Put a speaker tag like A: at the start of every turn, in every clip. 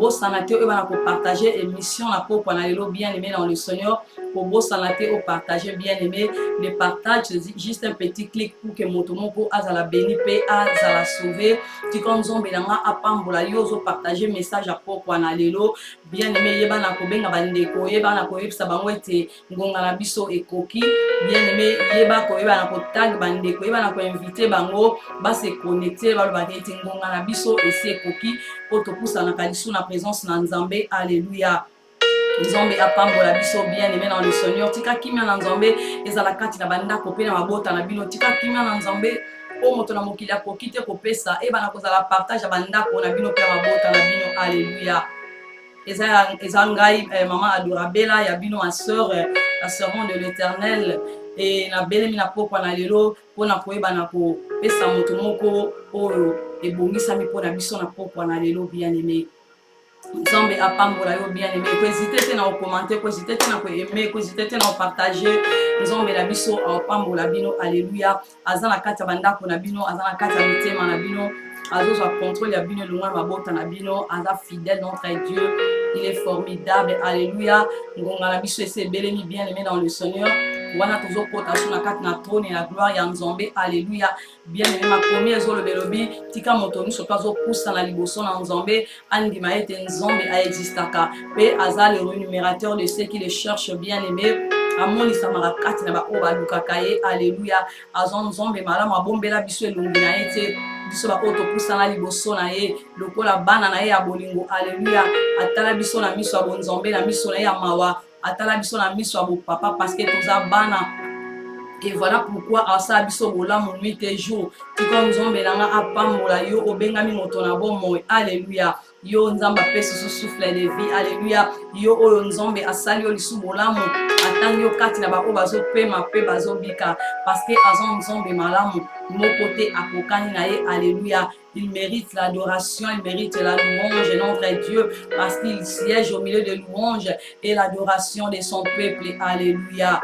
A: bosana te eba na ko partager émission na pokwa na lelo bien aimé dans le Seigneur. Pour bosana te au partager bien aimé, le partage c'est juste un petit clic pour que motomoko azala béni pe azala sauvé. Tikonzombe nanga apambola yo zo partager message à pokwa na lelo bien aimé yeba na ko benga bandeko yeba na ko yebisa bango ete ngonga na biso ekoki bien aimé yeba ko yeba na ko tag bandeko yeba na ko inviter bango ba se connecter ba ba ete ngonga na biso esi ekoki poto pousa na kalisu na présence na Nzambe. Alléluia. Nzambe apambola biso bien aimé dans le Seigneur. Tika kimia na Nzambe ezala kati na banda kopé na mabota na bino. Tika kimia na Nzambe o moto na mokili akokite kopesa eba na kozala partage banda ko na bino pe mabota na bino. Alléluia. Eza ngai maman Adorabela ya bino ma sœur la servante de l'Éternel et na belemi na pokwa na lelo pona koyeba na ko pesa moto moko oyo ebongisami pona biso na pokwa na lelo bien aimé. Nzambe apambola yo bien aimé. Ko hésiter te na ko commenter, ko hésiter te na ko aimer, ko hésiter te na ko partager. Nzambe na biso apambola bino. Alléluia. Azana kati bandako na bino, azana kati mitema na bino. Azozwa contrôle ya bino loin mabota na bino. Aza fidèle notre Dieu. Il est formidable. Alléluia. Ngonga na biso ese belemi bien aimé dans le Seigneur. Wana tozo kota sur la kati na trône et la gloire ya Nzambe. Alléluia. Bien aimé ma première zo le belobi tika moto ni soto zo poussa na liboso na Nzambe andi maete Nzambe a existaka pe aza le rémunérateur de ceux qui le cherchent bien aimé. Amoni samara kati na ba oba lukaka ye. Alléluia. Azon Nzambe malamu abombela biso elongi na ete biso ba oto poussa na liboso na ye lokola bana na ye ya bolingo. Alléluia. Atala biso na miso ya Nzambe na miso na ye ya mawa atala biso na miso ya papa parce que toza bana. Et voilà pourquoi asa biso bolamu nuit et jour. Tika Nzambe nanga apambola yo obengami moto na bomo. Alléluia. Yo Nzambe apesi sous souffle de vie. Alléluia. Yo oyo Nzambe asali yo lisu bolamu atangi yo kati na ba o bazo pema pe bazo bika parce que azon Nzambe malamu moko te akokani na ye. Alléluia. Il mérite l'adoration, il mérite la louange de notre Dieu parce qu'il siège au milieu de louange et l'adoration de son peuple. Alléluia.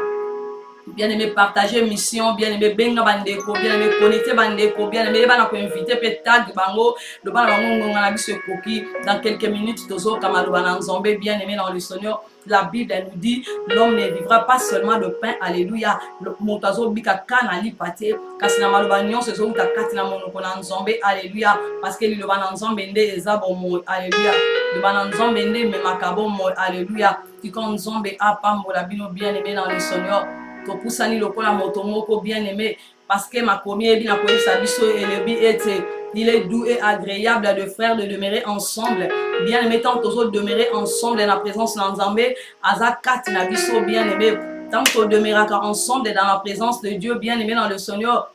A: Bien aimé partager mission, bien aimé benga bandeko, bien aimé connecter bandeko, bien aimé bana ko inviter pe tag bango, le bana bango ngonga na biso koki dans quelques minutes tozo kamalo bana Nzambe bien aimé dans le Seigneur. La Bible elle nous dit l'homme ne vivra pas seulement de pain. Alléluia. Le motazo bika kana li pate kasina maloba nyonso zo uta katina monoko na Nzambe. Alléluia parce que le bana Nzambe nde ezabo mo. Alléluia. Le bana Nzambe nde me makabo mo. Alléluia. Tikon Nzambe apambola bino bien aimé dans le Seigneur. Topusani lokola moto moko bien aimé parce que ma première bien appelé sabiso et le bi était il est doux et agréable de frères de demeurer ensemble bien aimé tant aux autres demeurer ensemble dans la présence de Nzambe aza kat na biso bien aimé tant qu'on demeurera ensemble dans la présence de Dieu bien aimé dans le Seigneur.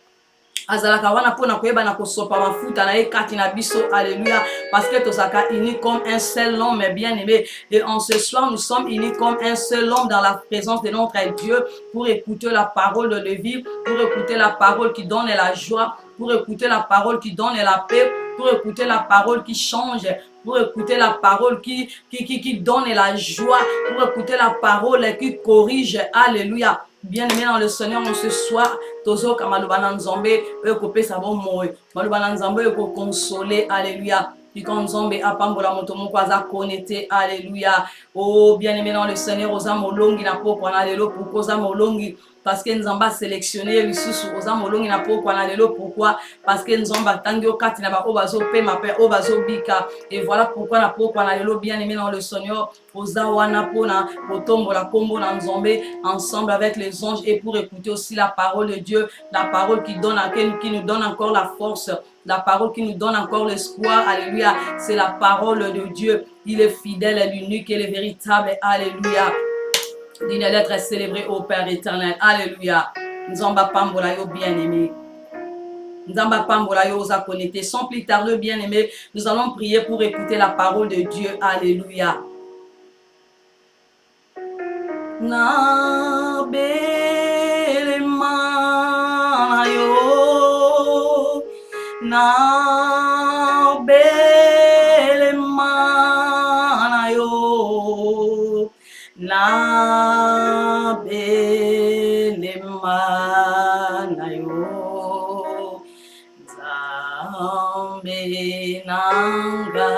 A: Azalaka wana pona koyeba na kosopa mafuta na ye kati na biso. Alléluia. Parce que tosaka unis comme un seul homme bien aimé. Et en ce soir, nous sommes unis comme un seul homme dans la présence de notre Dieu pour écouter la parole de vie, pour écouter la parole qui donne la joie, pour écouter la parole qui donne la paix, pour écouter la parole qui change, pour écouter la parole qui donne la joie, pour écouter la parole qui corrige. Alléluia. Bien aimé dans le Seigneur, on ce soir, tozo kamalubana Nzambe, ekope sabo moy, malubana Nzambe eko consoler. Alléluia. Pikon Nzambe apambola moto moko aza connecté. Alléluia. Oh bien aimé dans le Seigneur, oza molongi na poko na lelo pourquoi oza molongi parce que Nzamba a sélectionné lisusu oza molongi na poko na lelo pourquoi parce que Nzamba tangi okati na ba obazo pe ma pe obazo bika et voilà pourquoi na poko na lelo bien aimé dans le Seigneur oza wana pona otombola kombo na Nzambe ensemble avec les anges et pour écouter aussi la parole de Dieu, la parole qui nous donne encore la force, la parole qui nous donne encore l'espoir. Alléluia. C'est la parole de Dieu. Il est fidèle, et l'unique, et le véritable. Alléluia. D'une lettre célébrée au Père éternel. Alléluia. Nzamba pambola yo bien aimé. Nzamba pambola yo osa connecté. Sans plus tarder bien aimé, nous allons prier pour écouter la parole de Dieu. Alléluia. Na belema yo, na belema yo, na belema yo, Nzambe nanga.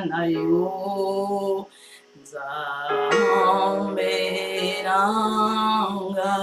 A: na yo Nzambe nanga.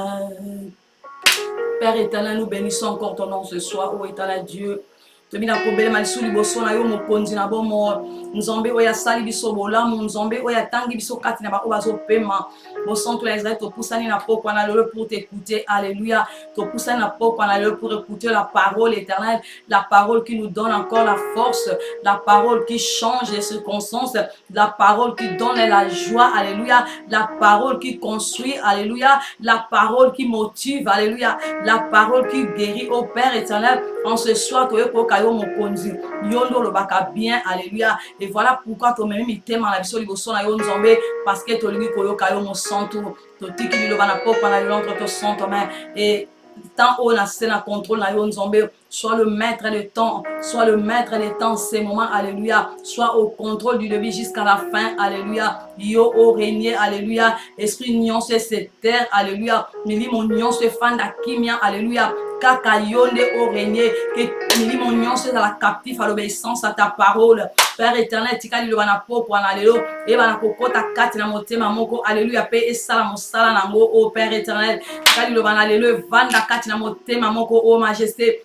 A: Père éternel, nous bénissons encore ton nom ce soir, ô éternel Dieu. Tobina kobele malisu liboso na yo mokonzi na bomo nzambe oya sali biso bolamu nzambe oya tangi biso kati na ba obazo pema bosanto la Israël topusani na pokwa na lelo pour t'écouter. Alléluia. Topusani na pokwa na lelo pour écouter la parole éternelle, la parole qui nous donne encore la force, la parole qui change les circonstances, la parole qui donne la joie. Alléluia. La parole qui construit. Alléluia. La parole qui motive. Alléluia. La parole qui guérit. Au Père éternel, en ce soir tu es mokonzi yondo lo baka bien. Alléluia. Et voilà pourquoi to même item na biso liboso na yo nzambe, parce que to lingi koyoka yo mo santo to tiki lo bana pop na l'entre to santo main et tant on a na contrôle na yo nzambe, sois le maître des temps, sois le maître des temps ces moments. Alléluia. Sois au contrôle du début jusqu'à la fin. Alléluia. Yo au régner. Alléluia. Esprit nion sur cette terre. Alléluia. Mili mon nion se fan d'akimia. Alléluia. Kaka yonde au régner, que mili mon nion se dans la captif à l'obéissance à ta parole. Père éternel, tika li lobana popo analelo e bana kokota kati na motema moko. Alléluia. Pe esala mosala nango o Père éternel, tika li lobana lelo vanda kati na motema moko o majesté.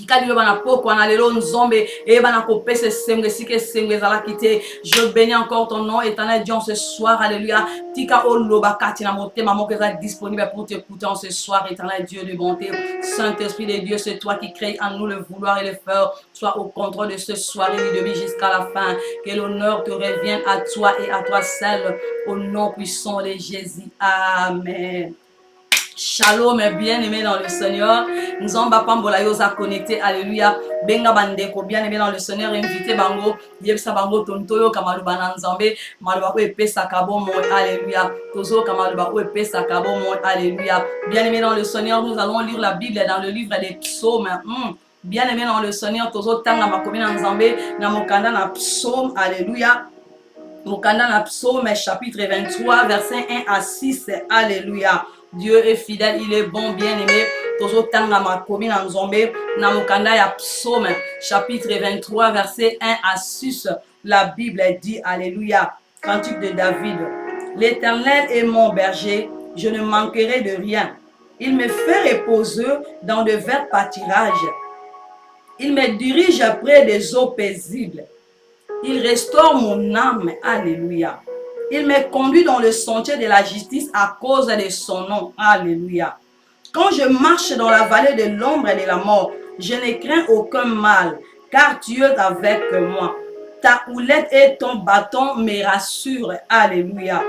A: Je bénis encore ton nom éternel Dieu ce soir. Alléluia. Tika oloba katina motema moko est disponible pour t'écouter en ce soir éternel Dieu de bonté. Saint-Esprit de Dieu, c'est toi qui crée en nous le vouloir et le faire. Sois au contrôle de ce soir et du début jusqu'à la fin. Que l'honneur te revienne à toi et à toi seul. Au nom puissant de Jésus. Amen. Shalom, bien-aimés dans le Seigneur. Nous en bapambola yosa connecté. Alléluia. Benga bandeko, bien-aimés dans le Seigneur. Invité bango. Yebsa bango tontoyo kamaluba nanzambe. Maluba oepe sakabo mon. Alléluia. Tozo kamaluba oepe sakabo mon. Alléluia. Bien-aimés dans le Seigneur, nous allons lire la Bible dans le livre des psaumes. Bien-aimés dans le Seigneur, tozo tanga makomi nanzambe. Namokanda na psaume. Alléluia. Mokanda na psaume chapitre 23 verset 1 à 6. Alléluia. Dieu est fidèle, il est bon, bien-aimé. Tozo tanga makomi na nzombe na mokanda ya psaume chapitre 23 verset 1 à 6. La Bible dit alléluia. Cantique de David. L'Éternel est mon berger, je ne manquerai de rien. Il me fait reposer dans de verts pâturages. Il me dirige près des eaux paisibles. Il restaure mon âme. Alléluia. Il me conduit dans le sentier de la justice à cause de son nom. Alléluia. Quand je marche dans la vallée de l'ombre et de la mort, je ne crains aucun mal, car tu es avec moi. Ta houlette et ton bâton me rassurent. Alléluia.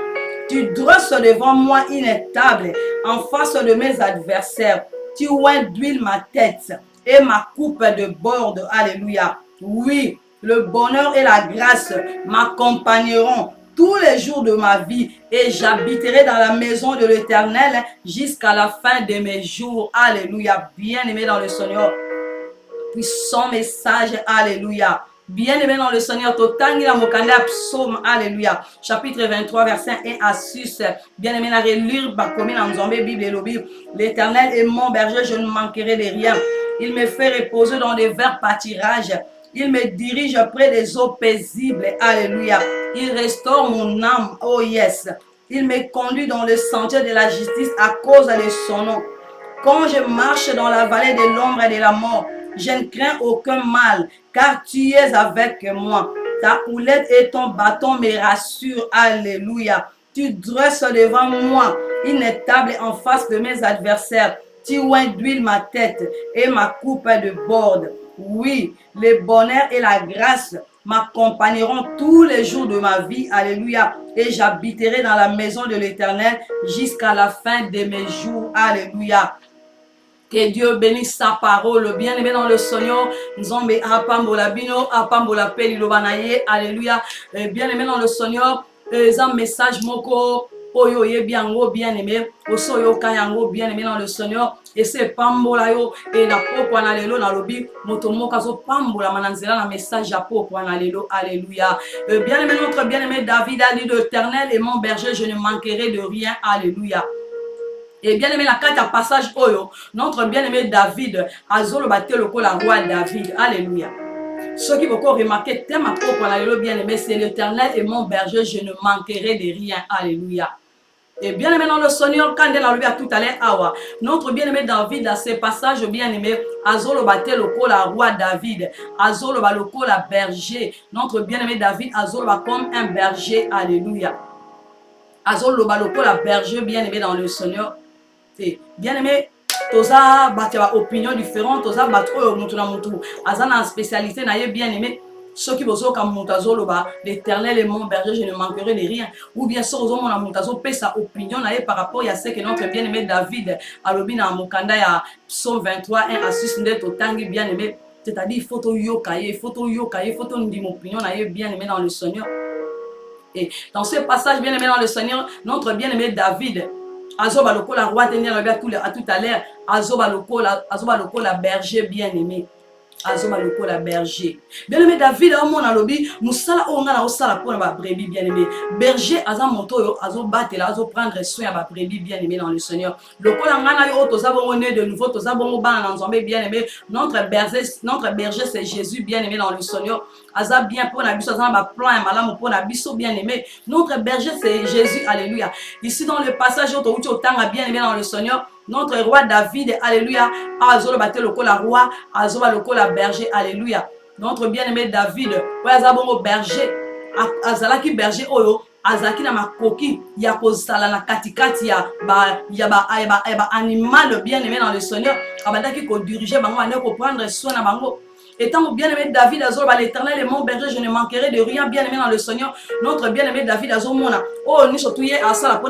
A: Tu dresses devant moi une table en face de mes adversaires. Tu oins d'huile ma tête et ma coupe de borde. Alléluia. Oui, le bonheur et la grâce m'accompagneront tous les jours de ma vie et j'habiterai dans la maison de l'Éternel jusqu'à la fin de mes jours. Alléluia. Bien-aimé dans le Seigneur, puissant message. Alléluia. Bien-aimé dans le Seigneur, totangi la mokanda psaume. Alléluia. Chapitre 23 verset 1 à 6. Bien-aimé na relire bakomi na nzambe Bible et lobi. L'Éternel est mon berger, je ne manquerai de rien. Il me fait reposer dans des verts pâturages. Il me dirige près des eaux paisibles. Alléluia. Il restaure mon âme. Oh yes. Il me conduit dans le sentier de la justice à cause de son nom. Quand je marche dans la vallée de l'ombre et de la mort, je ne crains aucun mal, car tu es avec moi. Ta houlette et ton bâton me rassurent. Alléluia. Tu dresses devant moi une table en face de mes adversaires. Tu oins d'huile ma tête et ma coupe de borde. Oui, le bonheur et la grâce m'accompagneront tous les jours de ma vie. Alléluia. Et j'habiterai dans la maison de l'Éternel jusqu'à la fin de mes jours. Alléluia. Que Dieu bénisse sa parole. Bien-aimé dans le Seigneur, Nzombe apambola bino, apambola peli lobanaye. Alléluia. Bien-aimé dans le Seigneur, un message moko oyo yebiango bien-aimé, osoyo kayango bien-aimé dans le Seigneur. Et c'est pambola yo et na poko na lelo na lobi motomoka zo pambola mananzela na message ya poko na lelo. Alléluia. Bien-aimé, notre bien-aimé David a dit: l'Éternel est mon berger, je ne manquerai de rien. Alléluia. Et bien aimé, la carte à passage oyo, notre bien aimé David, azolo bate loko la roi David. Alléluia. Ceux qui vont remarquer, thème à propos de bien-aimé, c'est l'Éternel est mon berger, je ne manquerai de rien. Alléluia. Et bien aimé dans le Seigneur, quand elle a levé à tout à l'heure, notre bien-aimé David, à ces passages bien-aimé, Azolo bate le la roi David, Azolo ba le la berger, notre bien-aimé David, Azolo ba comme un berger, alléluia. Azolo ba le la berger, bien-aimé dans le Seigneur. Bien-aimé, toza bate ba opinion différente, toza bate oyo mutu na mutu, azana spécialité na ye bien-aimé. Ceux qui vont comme Moutazo, l'Éternel est mon berger, je ne manquerai de rien. Ou bien ceux qui vont Moutazo, paie sa opinion par rapport à ce que notre bien-aimé David a lobby dans Mokanda, il y a Psaume 23, 1 à 6, net au tangi bien-aimé. C'est-à-dire, il faut tout yokaye, il faut tout yokaye, il faut tout dire mon opinion, bien-aimé dans le Seigneur. Et dans ce passage, bien-aimé dans le Seigneur, notre bien-aimé David, Azoba loko la roi tenir à tout à l'heure, Azoba loko la berger bien-aimé. Azoba loko la berger. Bien-aimé David, au monde à lobby, Moussala Ongana Osala pour la brebis bien-aimé. Berger, Azam Moto, Azo battre là, Azo prendre soin à la brebis bien-aimé dans le Seigneur. Loko la ngana yo, Tozabon né de nouveau, Tozabon ban ensemble bien-aimé. Notre berger, c'est Jésus bien-aimé dans le Seigneur. Azab bien pour la biso, Azam ba plan et malam pour la biso bien-aimé. Notre berger, c'est Jésus, alléluia. Ici dans le passage, au temps bien-aimé dans le Seigneur. Notre roi David, alléluia, Azolo bate le la roi, Azoba le la berger, alléluia. Notre bien-aimé David, ouais, Azabongo berger, Azalaki berger, oyo, Azaki na makoki, ya kozala na katikati ya animal bien-aimé dans le Seigneur, abadaki ko diriger bango, ane ko prendre soin na bango. Étant bien-aimé David, l'Éternel est mon berger, je ne manquerai de rien, bien-aimé dans le Seigneur. Notre bien-aimé David, Azomona, oh, ni surtout à ça,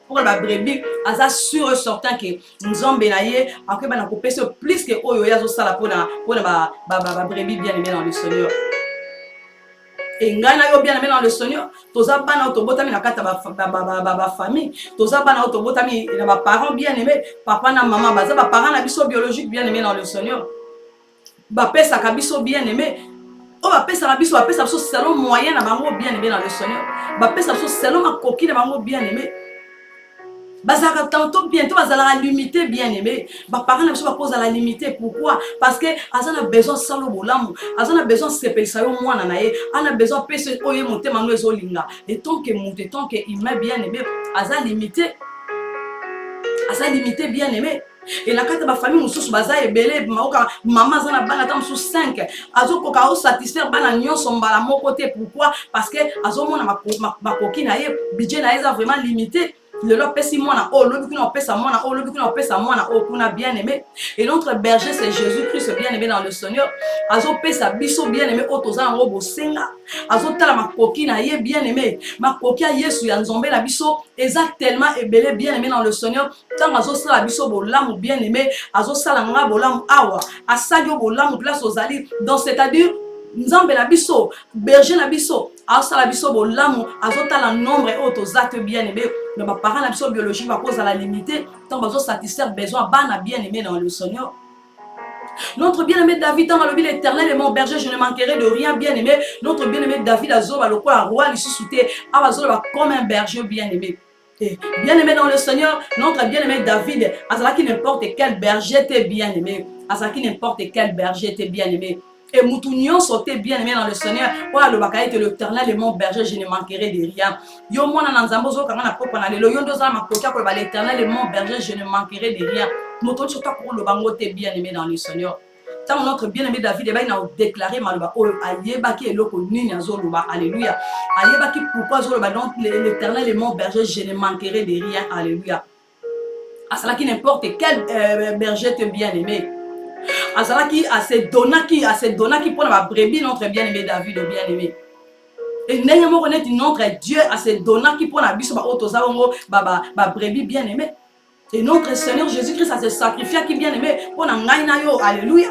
A: pour la brebis, Aza sûr et certain que nous sommes bénaillés, après, on a coupé plus que Oyo, Yazo Sala pour la brebis, bien-aimé dans le Seigneur. Et ngana yo bien aimé dans le Seigneur, toza bana autobotami na kata ba famille, toza bana autobotami na ba parents bien aimés, papa na maman, baza ba parents na biso biologique bien aimé dans le Seigneur. Bapesa kabiso bien aimé. Oh, bapesa biso selon moyen na bango bien aimé dans le Seigneur. Bapesa biso selon ma coquille na bango bien aimé. Bazaka tantôt bientôt bazala limité bien aimé. Ba parents na biso ba pose à la limité. Pourquoi? Parce que azana besoin salo bolamu, azana besoin sepelisa yo mwana na ye, ana besoin pese oye monter manu ezolinga. Et tant que monter, tant que humain bien aimé, azana limité bien aimé. Et la carte de ma famille, nous baza ebele, maman zana bana tam sous 5. Azo koka o satisfaire bana nyon son bala mon côté. Pourquoi? Parce que azo mona ma coquine na ye, budget na ye vraiment limité. Le lot pèse mona, oh le but qu'on pèse à mona, oh le but qu'on pèse à mona, oh qu'on a bien aimé. Et notre berger c'est Jésus-Christ bien aimé dans le Seigneur. Azo pèse à biso bien aimé, oh toza en robo senga. Azo tala ma coquine na ye bien aimé. Ma coquine a yesu ya nzombe la biso, exactement ebele bien aimé dans le Seigneur. Tant azo sala biso bolam bien aimé, azo sala nga bolam awa, asadio bolam place aux ali. Donc c'est-à-dire Nzambe la biso, berger la biso, asa la biso bolam, azo tala nombre autres actes bien aimé. Mais ma parent la biso biologique va cause à la limiter, tant azo satisfaire besoin bana bien aimé dans le Seigneur. Notre bien-aimé David, dans le l'Éternel est mon berger, je ne manquerai de rien, bien-aimé. Notre bien-aimé David, Azo, le roi, il se soutait, Azo, comme un berger bien-aimé. Bien-aimé dans le Seigneur, notre bien-aimé David, Azaki n'importe quel berger t'es bien-aimé. Azaki n'importe quel berger t'es bien-aimé. Et Moutounion sautait bien-aimé dans le Seigneur. Voilà le bakaï, l'Éternel est mon berger, je ne manquerai de rien. Yo mona nanzambozo quand on a propre na lelo yondo za makoka ko l'Éternel est mon berger, je ne manquerai de rien. Moto surtout pour le bango t'es bien-aimé dans le Seigneur. Tant notre bien-aimé David, il a déclaré Maluba, oh, Ayebaki et Loko Nini Azoluba, alléluia. Ayebaki, pourquoi Zoluba, donc l'Éternel est mon berger, je ne manquerai de rien, alléluia. À cela qui n'importe quel berger te bien-aimé. À cela qui a ces donnaki pour la brebis, notre bien-aimé David, bien-aimé. Et n'ayons reconnaître notre Dieu à ces donnaki pour la biso, ba brebis bien-aimé. Et notre Seigneur Jésus-Christ a se sacrifié qui bien-aimé pour la ngaïnayo, alléluia.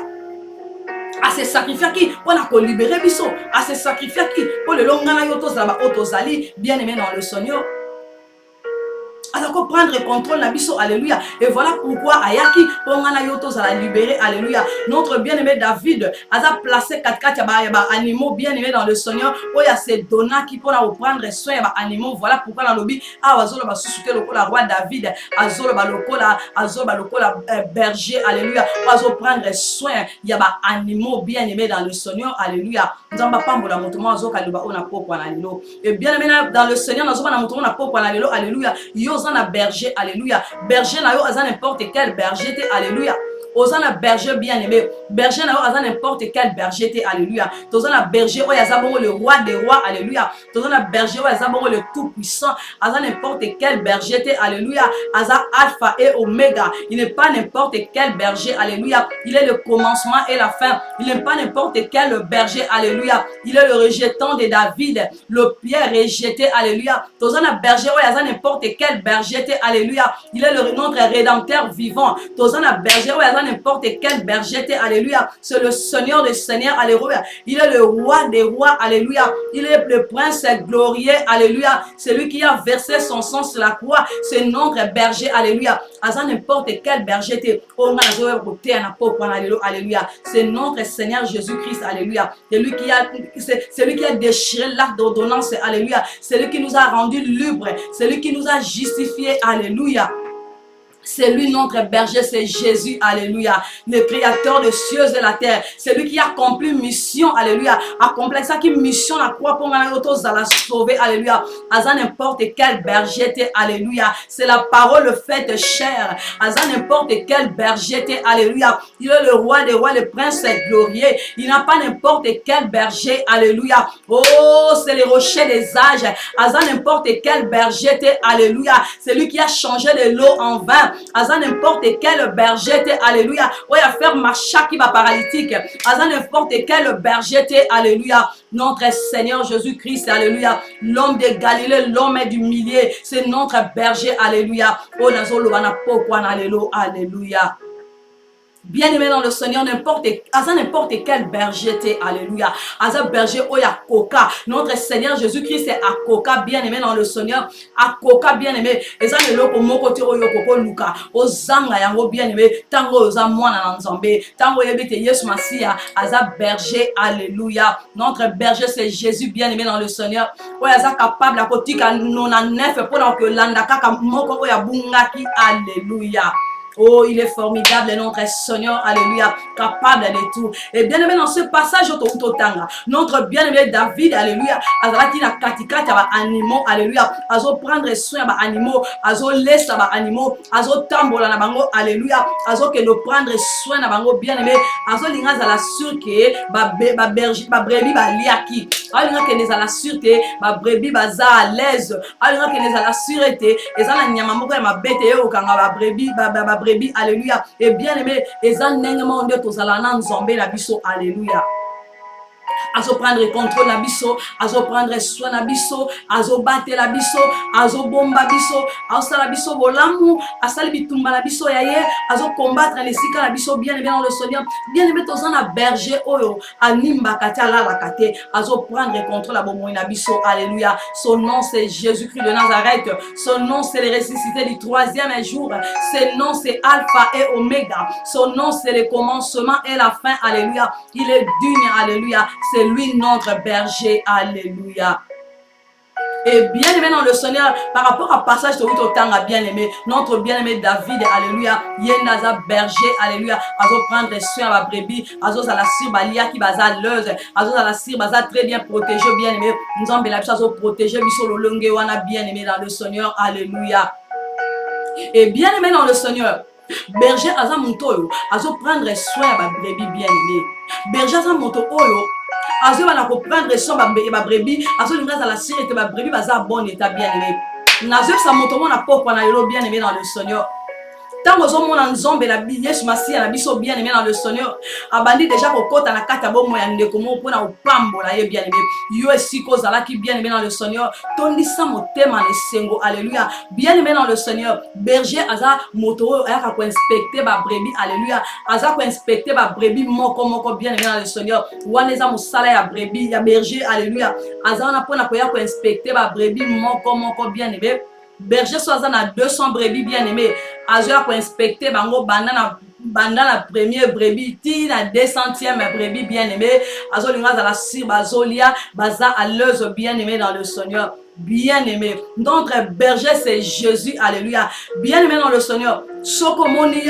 A: À se sacrifier qui pour la libérer biso, à se sacrifier qui pour le longana yotos là-bas, otosali bien-aimé dans le Seigneur. azako prendre contrôle na biso, alléluia. Et voilà pourquoi ayaki pongana yoto za la libérer, alléluia. Notre bien-aimé David a placé 4 animaux bien-aimés dans le Seigneur. Oya se donna qui pour prendre soin ya animaux. Voilà pourquoi dans lobby azolo ba susute lokola roi David, azolo ba lokola berger, alléluia. Azo prendre soin ya ba animaux bien-aimés dans le Seigneur, alléluia. Nzamba pambola motomo azo kaluba ona pokwa na lelo. Et bien-aimé dans le Seigneur nazo ba na motomo na pokwa na lelo, alléluia. Yo zana berger, alléluia. Berger na yo azan n'importe quel berger, alléluia. Osana berger bien-aimé, berger na yo aza n'importe quel berger te, alléluia. Tozana berger oyo aza bongo le roi des rois, alléluia. Tozana berger oyo aza bongo le tout puissant, aza n'importe quel berger te, alléluia. Aza alpha et oméga, il n'est pas n'importe quel berger, alléluia. Il est le commencement et la fin, il n'est pas n'importe quel berger, alléluia. Il est le rejetant de David, le pierre rejeté, alléluia. Tozana berger oyo aza n'importe quel berger te, alléluia. Il est notre rédempteur vivant. Tozana berger oyo aza n'importe quel berger, alléluia. C'est le Seigneur des seigneurs, alléluia. Il est le roi des rois, alléluia. Il est le prince glorieux, alléluia. C'est lui qui a versé son sang sur la croix. C'est notre berger, alléluia. Aza n'importe quel berger, alléluia. C'est notre Seigneur Jésus-Christ, alléluia. C'est lui qui a déchiré l'acte d'ordonnance, alléluia. C'est lui qui nous a rendus libres. C'est lui qui nous a justifiés, alléluia. C'est lui notre berger, c'est Jésus, alléluia. Le créateur des cieux et de la terre. C'est lui qui a accompli mission, alléluia. Accompli ça qui mission la croix pour la sauver, alléluia. Aza n'importe quel berger, alléluia. C'est la parole faite chair. Aza n'importe quel berger, alléluia. Il est le roi des rois, le prince glorieux. Il n'a pas n'importe quel berger, alléluia. Oh, c'est le rocher des âges. Aza n'importe quel berger, alléluia. C'est lui qui a changé de l'eau en vin. Aza n'importe quel berger, alléluia. Ouais, à faire marcher qui va paralytique. Aza n'importe quel berger, alléluia. Notre Seigneur Jésus-Christ, alléluia. L'homme de Galilée, l'homme du millier, c'est notre berger, alléluia. Oh, alléluia. Bien-aimé dans le Seigneur, n'importe quel berger, alléluia. Aza berger oya koka. Notre Seigneur Jésus-Christ est à koka, bien-aimé dans le Seigneur. À koka, bien-aimé. Eza le loko moko te oyo koko luka. Ozanga yango, bien-aimé. Tango oza mwana nzambe. Tango yebite Yesu Masia. Aza berger, alléluia. Notre berger c'est Jésus, bien-aimé dans le Seigneur. Oya aza capable à kotika nona neuf pendant que landaka ka moko oya bungaki, alléluia. Oh, il est formidable, notre Seigneur, alléluia, capable de tout. Et bien aimé dans ce passage, notre bien-aimé David, alléluia, azalaki na katikati ya animaux, alléluia, azo prendre soin ya animaux, azo laisser ba animaux, azo tambola na bango, alléluia, azo que nous prendre soin na bango, bien-aimé, azo linga za la sûr que ba brebis ba liaki, alinga que les à la sûreté, ba brebis baza à l'aise, alinga que les à la sûreté, et ça na nyama moko ya mabete yo kanga ba brebis brebis, alléluia. Et bien aimé, ezan nengement de tozalana nzombe la biso, alléluia. Azo prendre contrôle la biso, azo prendre soin la biso, azo battre la biso, azo bomba biso, azo la biso bolamu, asali bitumba la biso yaye, azo combattre les sika la biso, bien aimé dans le Seigneur, bien aimé tozana berger oyo, animba kati ala la kate, azo prendre contrôle la bomo la biso, alléluia. Son nom c'est Jésus-Christ de Nazareth, son nom c'est le ressuscité du 3e jour, son nom c'est Alpha et Oméga, son nom c'est le commencement et la fin, alléluia. Il est digne, alléluia. C'est lui notre berger, alléluia. Et bien aimé dans le Seigneur, par rapport à passage de Tanga, bien aimé, notre bien aimé David, alléluia, Yenaza berger, alléluia, azo prendre soin à la brebis, azo à la sir balia qui baza leuse, azo à la sir baza très bien protégé, bien aimé, nous avons la chose protéger, bisolo longue wana bien aimé dans le Seigneur, alléluia. Et bien aimé dans le Seigneur, berger aza montoyo, azo prendre soin à la brebis, bien aimé, berger aza monto oyo. Azo va prendre soin ba brebis, azo linga za la sire te ba brebis baza bon état, bien aimé. Nazo sa motomo na poko na yelo, bien aimé dans le Seigneur. Tant aux hommes en zombe la Yesu Masia na biso bien aimé dans le Seigneur. Abandi déjà kokota na kata bomo ya ndeko mo pona opambo la ye bien aimé. Yo esiko zala ki bien aimé dans le Seigneur. Tondi sa motema le sengo, alléluia. Bien aimé dans le Seigneur. Berger aza moto ayaka ko inspecter ba brebis, alléluia. Aza ko inspecter ba brebis moko bien aimé dans le Seigneur. Waneza musala ya brebis ya berger, alléluia. Aza na pona ko ya ko inspecter ba brebis moko bien aimé. berger soit à 200 brebis bien aimé azoya ko inspecter bango banda la première brebis ti na 200e brebis bien aimé azolinga za la sir bazolia baza à l'aise bien aimé dans le Seigneur. Bien aimé, notre berger c'est Jésus, alléluia. Bien aimé dans le Seigneur, sokomoni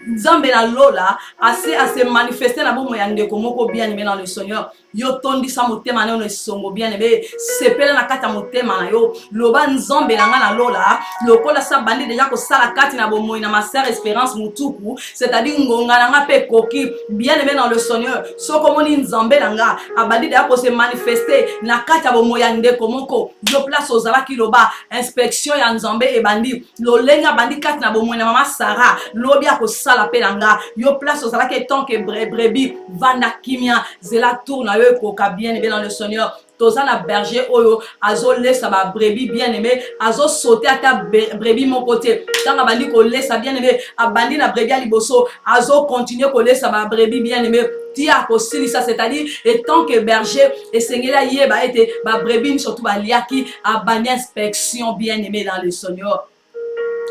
A: Nzambe na lola assez manifester na bomo ya ndeko moko bien aimé dans le Seigneur. Yo tondisa motema na yo songo bien aimé, sepela na kata motema na yo. Loba Nzambe na nga na lola, lokola sa bandi déjà ko sala kati na bomo na ma sœur Espérance Mutuku, c'est-à-dire ngonga na nga pe koki bien aimé dans le Seigneur. Sokomoni Nzambe na nga abandi déjà ko se manifester na kata bomo ya ndeko moko. Yo place ozala ki loba inspection ya Nzambe e bandi lolenga bandi kati na bomo na mama Sarah lobi ya ko la pelanga yo place ozala ke tant que brebis vanda kimia zela tourne yo koka bien aimé dans le Seigneur. Toza na berger oyo azo lesa ba brebis bien aimé azo sauter ata brebis mon côté tanga bandi ko lesa bien aimé abandi na brebis liboso azo continuer ko lesa ba brebis bien aimé tia ko silisa c'est-à-dire et tant que berger et sengela yeba ete ba brebis surtout ba liaki abandi inspection bien aimé dans le Seigneur.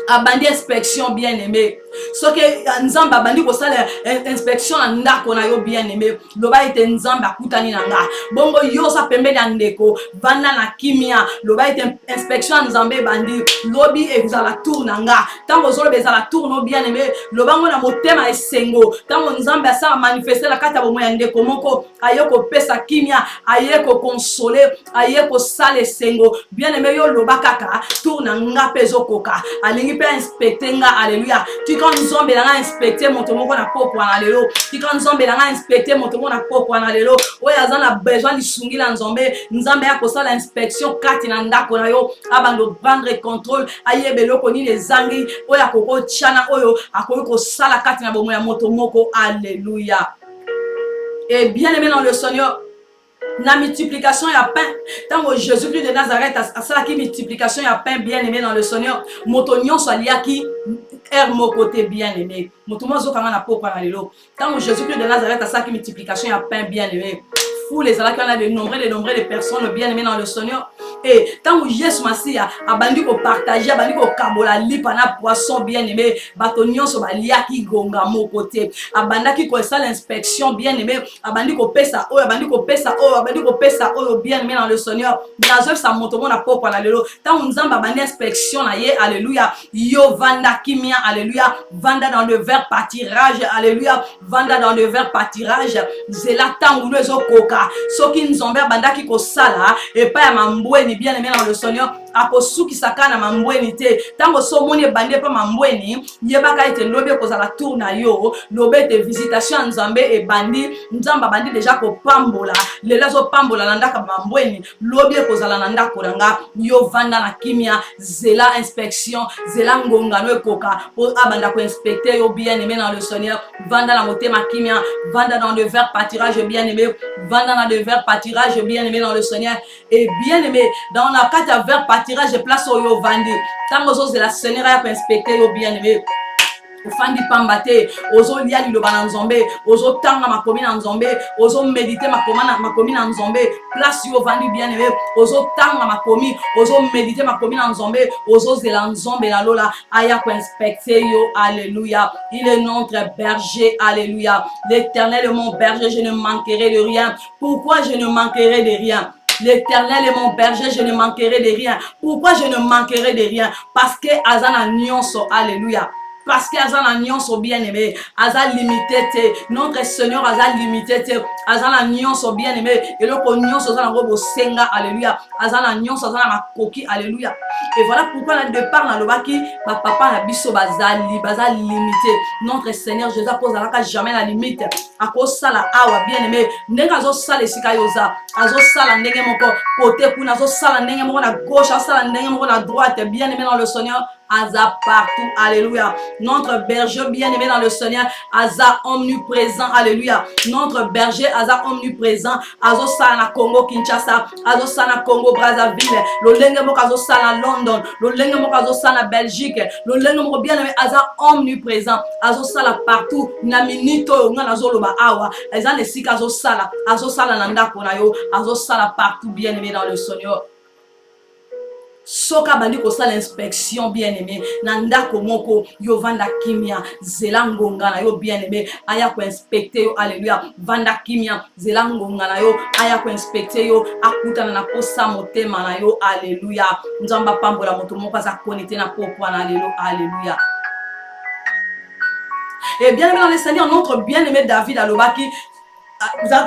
A: Abandi inspection bien aimé. Ce que Nzamba abandi ko sala inspection na ndako na yo bien aimé. Loba ete Nzamba akutani na nga. Bongo yo sa pembe na ndeko vanda na kimia. Loba ete inspection Nzambe bandi lobi ezala tour na nga. Tango zolo bezala tour no bien aimé. Loba ngo na motema esengo. Tango Nzamba asa manifester la kata bomo ya ndeko moko ayeko pesa kimia, ayeko consoler, ayeko sala esengo. Bien aimé yo loba kaka tour na nga pezo koka. Alingi pe inspecter nga alléluia. Tu quand Nzambe na inspecter moto moko na poko na lelo. Tu quand Nzambe na inspecter moto moko na poko na lelo. Oya za na besoin di sungi la Nzambe. Nzambe ya kosala inspection kati na ndako na yo. Abando prendre contrôle ayebe loko ni les zangi. Oya koko chana oyo akoyo kosala kati na bomo ya moto moko alléluia. Et bien aimé dans le Seigneur, la multiplication y a pain. Tant que Jésus-Christ de Nazareth a ça qui multiplication y a pain bien aimé dans le Seigneur. Motonyon soit lié qui est mon côté bien aimé. Motomon zo kanga na poko na lelo. Tant que Jésus-Christ de Nazareth a ça qui multiplication y a pain bien aimé. Fou les ala qui on a de nombreux de personnes bien aimées dans le Seigneur. Et tant que Jésus Massia a bandi ko partager, a bandi ko kabola lipana poisson bien aimé. Batonyon so ba lié qui gonga mon côté. A banda qui ko ça l'inspection bien aimé. A bandi ko pesa o, a bandi ko pesa o. Abandi ko pesa oyo bien aimé dans le Seigneur. Nazo sa motomo na poko na lelo. Tant Nzamba bandi inspection na ye alléluia. Yo vanda kimia alléluia. Vanda dans le verre pâturage alléluia. Vanda dans le verre pâturage. Zela tangu nezo koka. Soki Nzambe banda ki ko sala et pas ya mambweni bien aimé dans le Seigneur. Akosuki sakana mambweni te. Tango so moni bandi pa mambweni yebaka ete lobe ko za tour na yo. Lobe te visitation Nzambe e bandi Nzamba bandi déjà ko pambola. Lezo pambola na ndaka mambweni lobi ekozala na ndako nanga yo vanda na kimia zela inspection zela ngonga no ekoka po abanda ko inspecter yo bien aimé dans le Seigneur. Vanda na motema kimia, vanda dans le verre pâturage bien aimé, vanda dans le verre pâturage bien aimé dans le Seigneur. Et bien aimé dans la carte verre pâturage place yo vandi tango zo zela Seigneur ya inspecter yo bien aimé. Ofandi pambate ozo lia liloba na Nzambe ozo tanga makomi na Nzambe ozo méditer makomi na Nzambe place yo vandi bien aimé ozo tanga makomi ozo méditer makomi na Nzambe ozo zela Nzambe na lola aya ko inspecter yo alléluia. Il est notre berger alléluia. L'Éternel est mon berger, je ne manquerai de rien. Pourquoi je ne manquerai de rien? L'Éternel est mon berger, je ne manquerai de rien. Pourquoi je ne manquerai de rien? Parce que azana nyonso alléluia. Parce que Azan Nyon sont bien aimés, Azan limité, notre Seigneur Azan limité, Azan Nyon sont bien aimés, et le Nyon sont dans le senga, alléluia, Azan Nyon sont dans ma coquille, alléluia. Et voilà pourquoi le départ dans le baki, ma papa la biso bazal limité, notre Seigneur Jésus pose à jamais la limite, à cause ça la awa bien aimé, n'engazo sale sikayosa, azo sala n'engue mon côté pour nazo sala n'engue mon à gauche, sala n'engue mon à droite, bien aimé dans le Seigneur. Aza partout, alléluia. Notre berger bien-aimé dans le Seigneur, Aza omniprésent, alléluia. Notre berger, Aza omniprésent, Azo sana Congo Kinshasa, Azo sana Congo Brazzaville, le lenge moko Azo sana London, le lenge moko Azo sana Belgique, le lenge moko bien-aimé, Aza omniprésent, Azo sala partout, na minito nga nazo loba awa, Aza le sika Azo sala nanda konayo, Azo sala partout bien-aimé dans le Seigneur. soka bandi kosala inspection bien-aimé na ndako moko yo vanda kimia zela ngonga na yo bien-aimé aya ko inspecter yo alléluia vanda kimia zela ngonga na yo aya ko inspecter yo akutana na posa motema na yo alléluia nzamba pambola moto moko aza connecté na popo na lelo alléluia. Et bien-aimé dans le Seigneur, notre bien-aimé David alobaki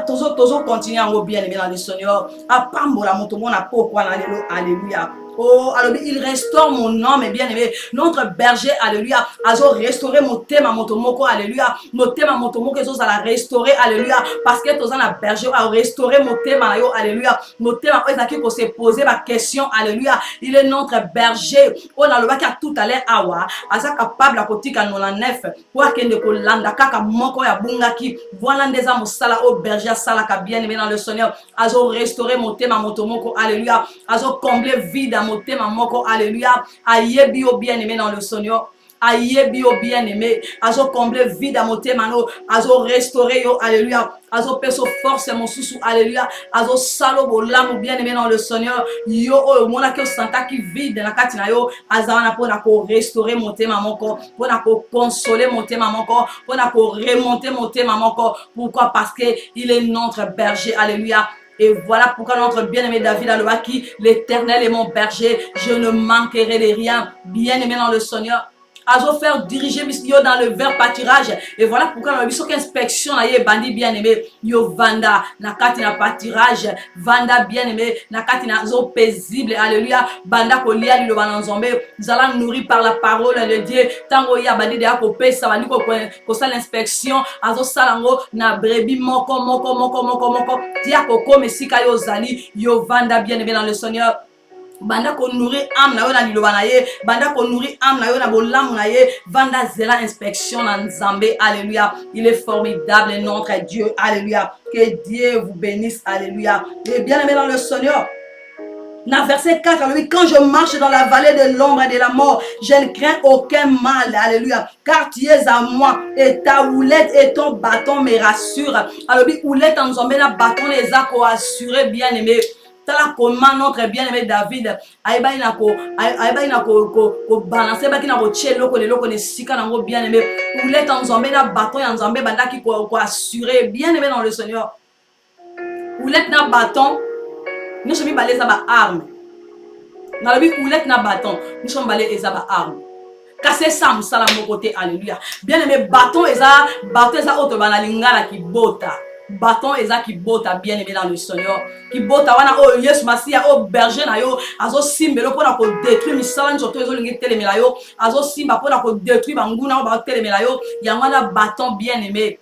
A: toujours continuer en bien-aimé dans le Seigneur apambola moto mona popo na lelo alléluia. Oh, alors il restaure mon âme, bien-aimé. Notre berger, alléluia, a restauré mon thème à mon tomoko, alléluia. Mon thème à mon tomoko, ils ont la restaurer, alléluia. Parce que tous la berger a restauré mon thème, alléluia. Mon thème a qui s'est posé ma question, alléluia. Il est notre berger. On a le qui a tout à l'heure, awa, à ça capable à côté quand on a neuf. Pour qu'il ne colanda kaka moko ya bunga qui voilà des âmes sala au berger sala ka bien-aimé dans le Seigneur. A restauré mon thème à mon tomoko, alléluia. A comblé vide motema moko alléluia ayebi o bien-aimé dans le Seigneur ayebi o bien-aimé azo combler vide à motema no azo restaurer yo alléluia azo peso force mon sousou alléluia azo salo bolamu bien-aimé dans le Seigneur yo o mona ke santa ki vide na kati na yo azana pona ko restaurer motema moko pona ko consoler motema moko pona ko remonter motema moko pourquoi parce que il est notre berger alléluia. Et voilà pourquoi notre bien-aimé David a le qui l'Éternel est mon berger, je ne manquerai de rien. Bien-aimé dans le Seigneur, à faire diriger yo dans le vert pâturage. Et voilà pourquoi on a vu cette inspection là, bandi bien-aimé, yo vanda na kati na pâturage, vanda bien-aimé na kati na zo paisible, alléluia. Banda ko lia li lo banzombe, nous allons nourrir par la parole de Dieu. Tango ya bandi de ko pesa bandi ko sa l'inspection, azo salango na brebis moko. Dia ko comme sika yo zali, yo vanda bien-aimé dans le Seigneur. Banda ko nourrir âme na yo na liloba na ye banda ko nourrir âme na yo na bolamu na ye vanda zela inspection na Nzambe alléluia. Il est formidable notre Dieu alléluia. Que Dieu vous bénisse alléluia. Et bien aimé dans le Seigneur, dans verset 4, alléluia, quand je marche dans la vallée de l'ombre et de la mort, je ne crains aucun mal, alléluia, car tu es à moi, et ta houlette et ton bâton me rassurent. Alléluia, houlette en Nzambe na bâton les a ko assuré bien aimé. Tala comment notre bien-aimé David aiba ina ko balancer ba kina ko chelo ko lelo ko ne sika nango bien-aimé ou let en Nzambe na bâton ya Nzambe bandaki ko assurer bien-aimé dans le Seigneur ou let na bâton nous sommes balé ça ba arme na lobi ou let na bâton nous sommes balé eza ba arme kase sam sala mo côté alléluia bien-aimé bâton eza auto bana lingala ki bota bâton eza qui bota bien-aimé dans le Seigneur qui bota wana o Yesu Masia o berger na yo azo simbelo pona ko détruire misala nzoto ezo lingi telemela yo azo simba pona ko détruire banguna ba telemela yo yangwana bâton bien-aimé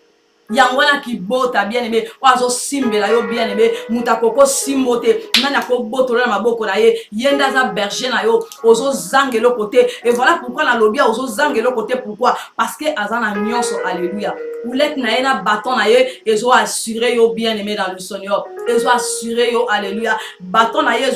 A: yangwana qui bota bien-aimé azo simbela yo bien-aimé mutakoko simbote nana ko botola na maboko na ye yenda za berger na yo ozo zangelo côté et voilà pourquoi na lobia ozo zangelo côté pourquoi parce que azana nyonso alléluia oulette na ena bâton na ye ezo assurer yo bien-aimé dans le Seigneur ezo assurer yo alléluia bâton na ye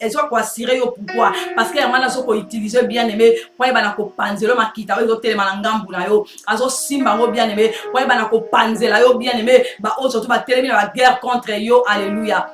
A: ezo ko assurer yo pourquoi parce que yangwana so ko utiliser bien-aimé pour bana ko panzelo makita ezo telema na ngambu na yo azo simba ngo bien-aimé pour bana ko panzela yo bien-aimé ba o surtout ba telemi na guerre contre yo alléluia.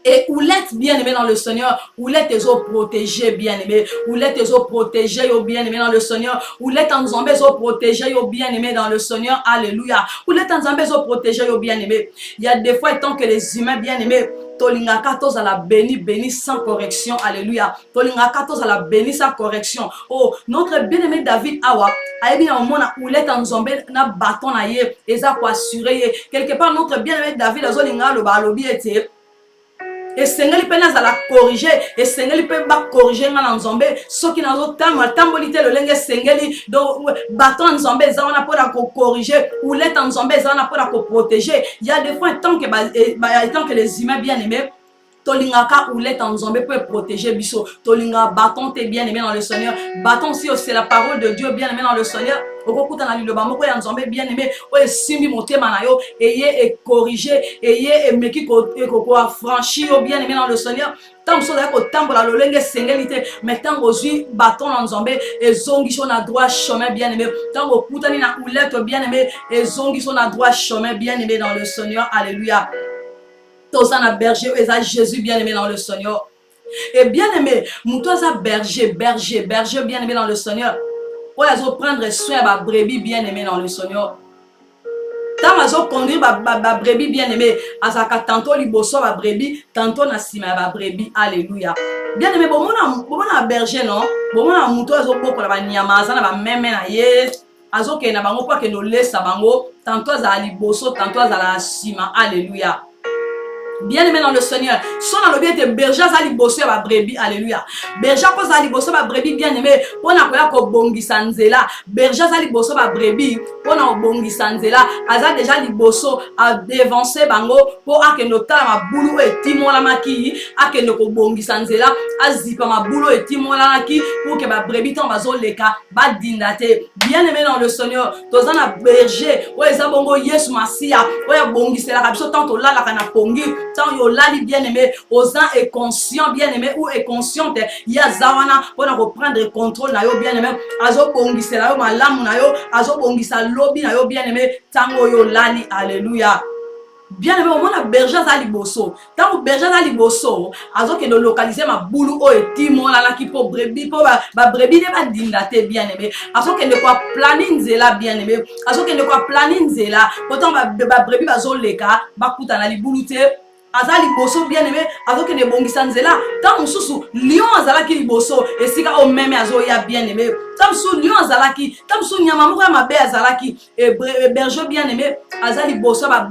A: Et oulette bien-aimé dans le Seigneur, oulette tes eaux protégées bien-aimé, oulette tes eaux protégées yo bien-aimé dans le Seigneur, oulette en Nzambe eaux protégées yo bien-aimé dans le Seigneur, alléluia. Oulette en Nzambe eaux protégées yo bien-aimé. Il y a des fois tant que les humains bien-aimés tolingaka toza la béni sans correction, alléluia. Tolingaka toza la béni sans correction. Oh, notre bien-aimé David awa, ayebi na omona oulette en Nzambe na bâton na ye, eza ko assurer quelque part notre bien-aimé David azolinga lo ba lobi ete et sengeli pe nazala corriger et sengeli pe ba corriger nga Nzambe soki nazo tambolite le lenge sengeli do bâton Nzambe za wana pour ko corriger ou let Nzambe za wana pour ko protéger. Il y a des fois tant que les humains bien-aimés tolingaka oulette en Nzambe peut protéger biso tolinga bâton t'es bien-aimé dans le Seigneur bâton si c'est la parole de Dieu bien-aimé dans le Seigneur okokuta na liloba moko ya Nzambe bien-aimé o esimbi motema na yo eye e corriger eye e meki ko affranchir yo bien-aimé dans le Seigneur tant so da ko tambola lolenge sengelité mais tant ozui bâton en Nzambe ezongi so na droit chemin bien-aimé tant okutani na oulette bien-aimé ezongi so na droit chemin bien-aimé dans le Seigneur alléluia. Tosana berger eza Jésus bien-aimé dans le Seigneur. Et bien aimé, Moutoisa berger, bien aimé dans le Seigneur. Pour les autres prendre soin de ma brebis bien aimé dans le Seigneur. Tant les autres conduire ma brebis bien aimé, azaka tantôt liboso ma brebis, tantôt na sima ma brebis. Alléluia. Bien aimé, bon mon berger non, bon mon mouton les autres pour la nyamaza na ba meme na yes. Azo ke na bango kwa ke no lesa bango, tantôt za liboso, tantôt za la sima. Alléluia. Bien aimé dans le Seigneur, son dans le bien te berger za liboso ba brebis. Alléluia. Berger ko za liboso ba brebis bien aimé, pona ko ya ko bongisa nzela. Berger za liboso ba brebis, pona ko bongisa nzela. Aza déjà liboso a dévancer bango pour akeno tala ma bulu etimola maki, akeno ko bongisa nzela, azipa ma bulu etimola maki pour que ba brebis ton bazo leka ba dindate. Bien aimé dans le Seigneur, tozana berger, o eza bongo Yesu Masia, o ya bongisela ka biso tant to la kana pongi. Tant yo lali bien aimé, Ozan est conscient bien aimé ou est consciente, ya zawana pour reprendre le contrôle na yo bien aimé, azo bongisa la yo malamu na yo, azo bongisa lobi na yo bien aimé, tango yo lali. Alléluia. Bien aimé, on a berger za liboso. Tant berger za liboso, azo ke no localiser ma boulou o etimo la ki po brebis po ba brebis ne ba dindate bien aimé. Azo ke ne quoi planning zela bien aimé. Azo ke ne quoi planning zela. Pourtant ba brebis ba zo leka, ba kuta na libulute. Azali boso bien aimé, azo ke ne bongisa nzela. Tant mususu lion azala ki liboso, esika o meme azo ya bien aimé. Tant mususu lion azala ki, tant mususu nyama moko ya mabe azala ki, berger bien aimé, azali boso ba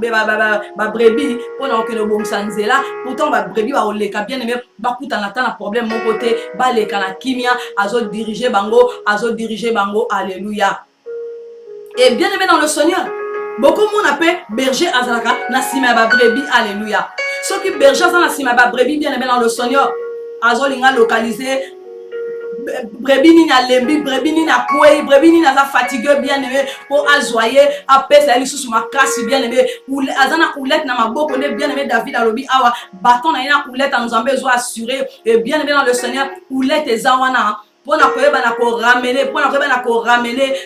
A: brebis pour na ke ne bongisa nzela. Pourtant ba brebis ba oleka bien aimé, ba kuta na ta na problème mon côté, ba leka na kimia, azo diriger bango. Alléluia. Et bien aimé dans le Seigneur, beaucoup de monde appelle berger azalaka na sima ba brebis. Alléluia. Ceux qui berger azalaka na sima ba brebis bien aimé dans le Seigneur, azo linga localiser brebis ni na lembi, brebis ni na koué, brebis ni na za fatigué bien aimé pour azoyer apes ali sous ma casse bien aimé ou azana oulette na maboko ne bien aimé David alobi awa bâton na ina oulette en Zambie zo assuré et bien aimé dans le Seigneur oulette ezawana pour na ko ramener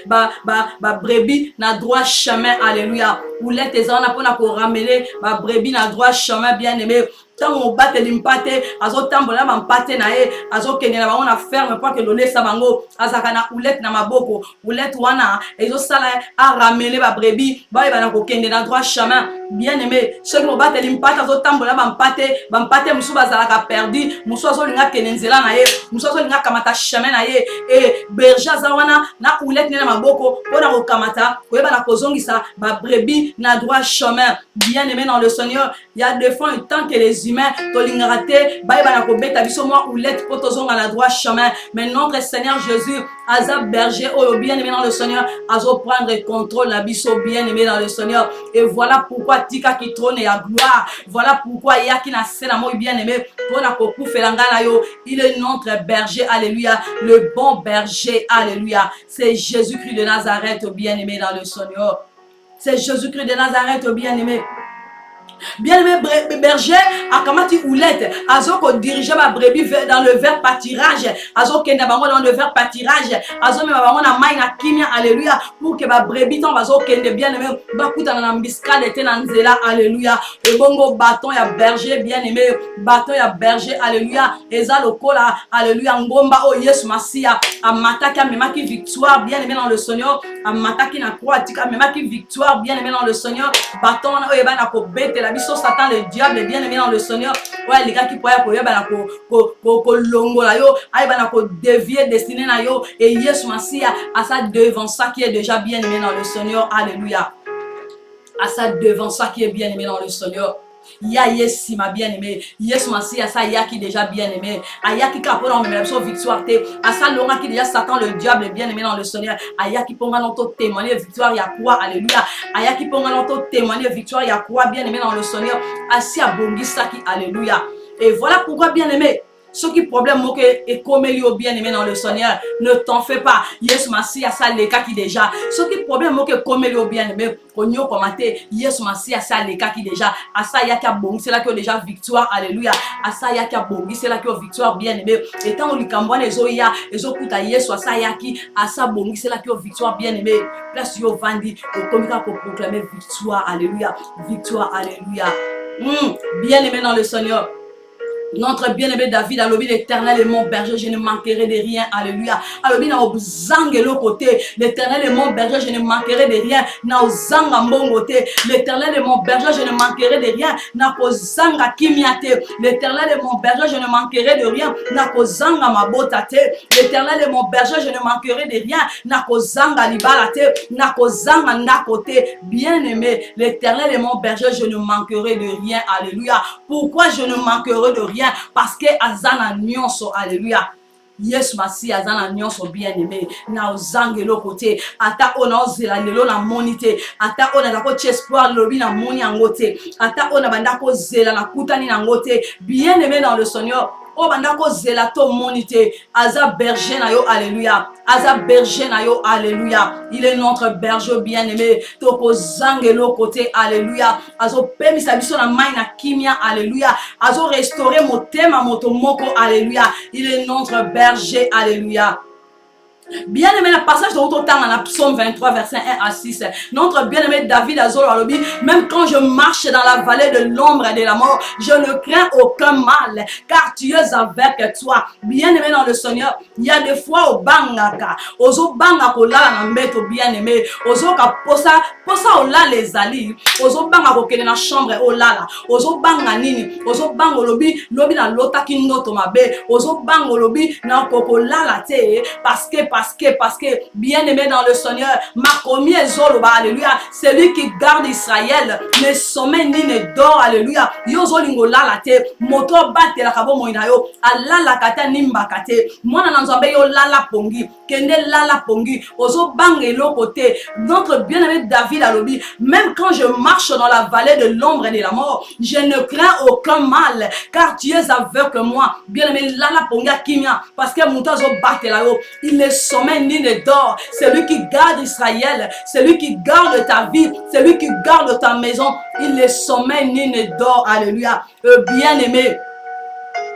A: ba brebis na droit chemin. Alléluia. Oulette ezana pour na ko ramener ba brebis na droit chemin bien aimé. Tant on batte l'impate, azo tambola mampate na e, azo kende na bango na ferme pour que l'olé sa bango, azaka na oulette na maboko, oulette wana, ezo sala a ramener ba brebis, ba na ko kende na droit chemin. Bien aimé, ceux qui batte l'impate, azo tambola mampate musu bazalaka perdu, musu azo linga kende nzela na e, musu azo linga kamata chemin na e, et berger zawana na oulette na maboko, pona ko kamata, ko yeba na kozongisa ba brebis na droit chemin. Bien aimé dans le Seigneur, il y a des fois un temps que les humains tolingarate baïba na kobeta biso moi oulette potozonga na droit chemin, mais notre Seigneur Jésus azab berger oh bien aimé dans le Seigneur azo prendre contrôle na biso bien aimé dans le Seigneur. Et voilà pourquoi tika qui trône et à gloire, voilà pourquoi yaki na sena moi bien aimé pona kokufelanga na yo, il est notre berger. Alléluia. Le bon berger. Alléluia. C'est Jésus-Christ de Nazareth bien aimé dans le Seigneur. C'est Jésus-Christ de Nazareth bien aimé. Bien aimé berger, akamati oulette, azo ko diriger ma brebis dans le vert pâturage, azo kenda bango dans le vert pâturage, azo me bango na mai na kimia. Alléluia. Pour que ma brebis ton bazo kende bien aimé, bakuta na mbiska de tenanzela. Alléluia. Et bongo bâton ya berger bien aimé, bâton ya berger. Alléluia. Eza lokola. Alléluia. Ngomba o Yesu Masia, amataki amemaki victoire bien aimé dans le Seigneur, amataki na croix tika amemaki victoire bien aimé dans le Seigneur. Bâton na oyeba na ko bete la biso Satan le diable bien aimé dans le Seigneur. Ouais les gars qui pourraient ko yeba na ko longola yo, ayeba na ko dévier destiné na yo, et Yesu Masia à ça devant ça qui est déjà bien aimé dans le Seigneur. Alléluia. À ça devant ça qui est bien aimé dans le Seigneur. Ya yes ma bien aimé, yes Masia à ça ya qui déjà bien aimé, aya qui capone en même so victoire te, à ça longa qui déjà Satan le diable bien aimé dans le Seigneur, aya qui ponga dans ton témoigner victoire ya quoi. Alléluia. Aya qui ponga dans ton témoigner victoire ya quoi bien aimé dans le Seigneur, asi a bongi ça qui. Alléluia. Et voilà pourquoi bien aimé, ce qui problème moke et comme lui bien aimé dans le Seigneur, ne t'en fais pas. Yes Masia ça les cas qui déjà. Ce qui problème moke comme lui bien aimé, konyo commenter. Yes Masia ça les cas qui déjà. Asa ya qui a bon, c'est là que déjà victoire. Alléluia. Asa ya qui a bon, c'est là que victoire bien aimé. Et tant on lui camboine les oya, les okuta yes asa ya qui asa bon, c'est là que victoire bien aimé. Place yo vandi, au communiquer pour proclamer victoire. Alléluia. Victoire. Alléluia. Bien aimé dans le Seigneur. Notre bien-aimé David, alobi l'Éternel est mon berger, je ne manquerai de rien. Alléluia. Alobi na ozange l'autre côté. L'Éternel est mon berger, je ne manquerai de rien. Na ozanga mbongote. L'Éternel est mon berger, je ne manquerai de rien. Na kozanga kimiate. L'Éternel est mon berger, je ne manquerai de rien. Na kozanga mabotate. L'Éternel est mon berger, je ne manquerai de rien. Na kozanga libalate. Na kozanga nakote. Bien-aimé, l'Éternel est mon berger, je ne manquerai de rien. Alléluia. Pourquoi je ne manquerai de rien? Parce que azana nyonso, alléluia. Yes, masi azana nyonso bien-aimé. Na ozange lo côté. Ata ona ozela lelo na monite. Ata ona na ko espoir lobi na moni angote. Ata ona banda ko zela na kutani na ngote. Bien-aimé dans le Seigneur. Oh bandako zelato monite. Aza berger na yo, alléluia. Aza berger na yo, alléluia. Il est notre berger bien-aimé. Toko zangelo côté, alléluia. Azo pemi sabiso na mai na kimia, alléluia. Azo restaurer motema motomoko, alléluia. Il est notre berger, alléluia. Bien-aimé, le passage de notre temps en Psaume 23, verset 1 à 6. Notre bien-aimé David Azolo Alobi, même quand je marche dans la vallée de l'ombre et de la mort, je ne crains aucun mal, car tu es avec toi. Bien-aimé dans le Seigneur, il y a des fois au bangaka, ozo bangaka la nambeto bien-aimé, ozo ka posa ola les ali, ozo bangaka kene na chambre olala, ozo banga nini, ozo bango lobi na lota kinoto mabe, ozo bango lobi na kokolala te, parce que bien-aimé dans le Seigneur, ma première zoloba, alléluia, c'est lui qui garde Israël, ne sommet ni ne dort, alléluia, yo zolingo lala te, moto bate la kabo moina yo, alala kata nimba kate, mwana nanzambe yo lala pongi, kende lala pongi, ozo bange lo côté, notre bien-aimé David alobi, même quand je marche dans la vallée de l'ombre et de la mort, je ne crains aucun mal, car tu es avec moi, bien-aimé lala pongi kimia, parce que moto zo bate la yo, il ne sommeil ni ne dort. C'est lui qui garde Israël. C'est lui qui garde ta vie. C'est lui qui garde ta maison. Il ne sommeil ni ne dort. Alléluia. Bien-aimé.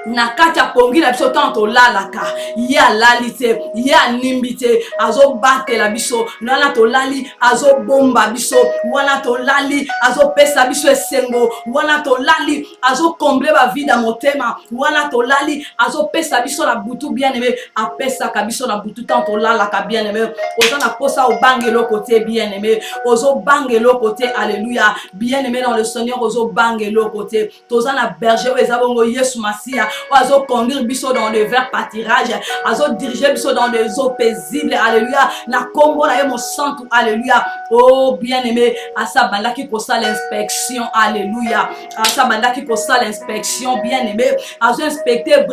A: Nakacha pongi na biso tanto lalaka ya lalite ya nimbite azo bate la biso nana to lali azo bomba biso wana to lali azo pesa biso esengo wana to lali azo combler ba vida motema wana to lali azo pesa biso la butu bien-aimé apesa ka biso la butu tanto lalaka bien-aimé ozo na posa au bangelo côté bien-aimé ozo bangelo côté alléluia bien-aimé dans le Seigneur ozo bangelo côté toza na berger ezabongo Yesu Masia azo conduire biso dans le vert pâturage, azo diriger biso dans des eaux paisibles, alléluia. Na combo na mon santo, alléluia. Oh bien-aimé, asa banda qui kosa l'inspection, alléluia. Asa banda qui kosa l'inspection, bien-aimé. Azo inspecter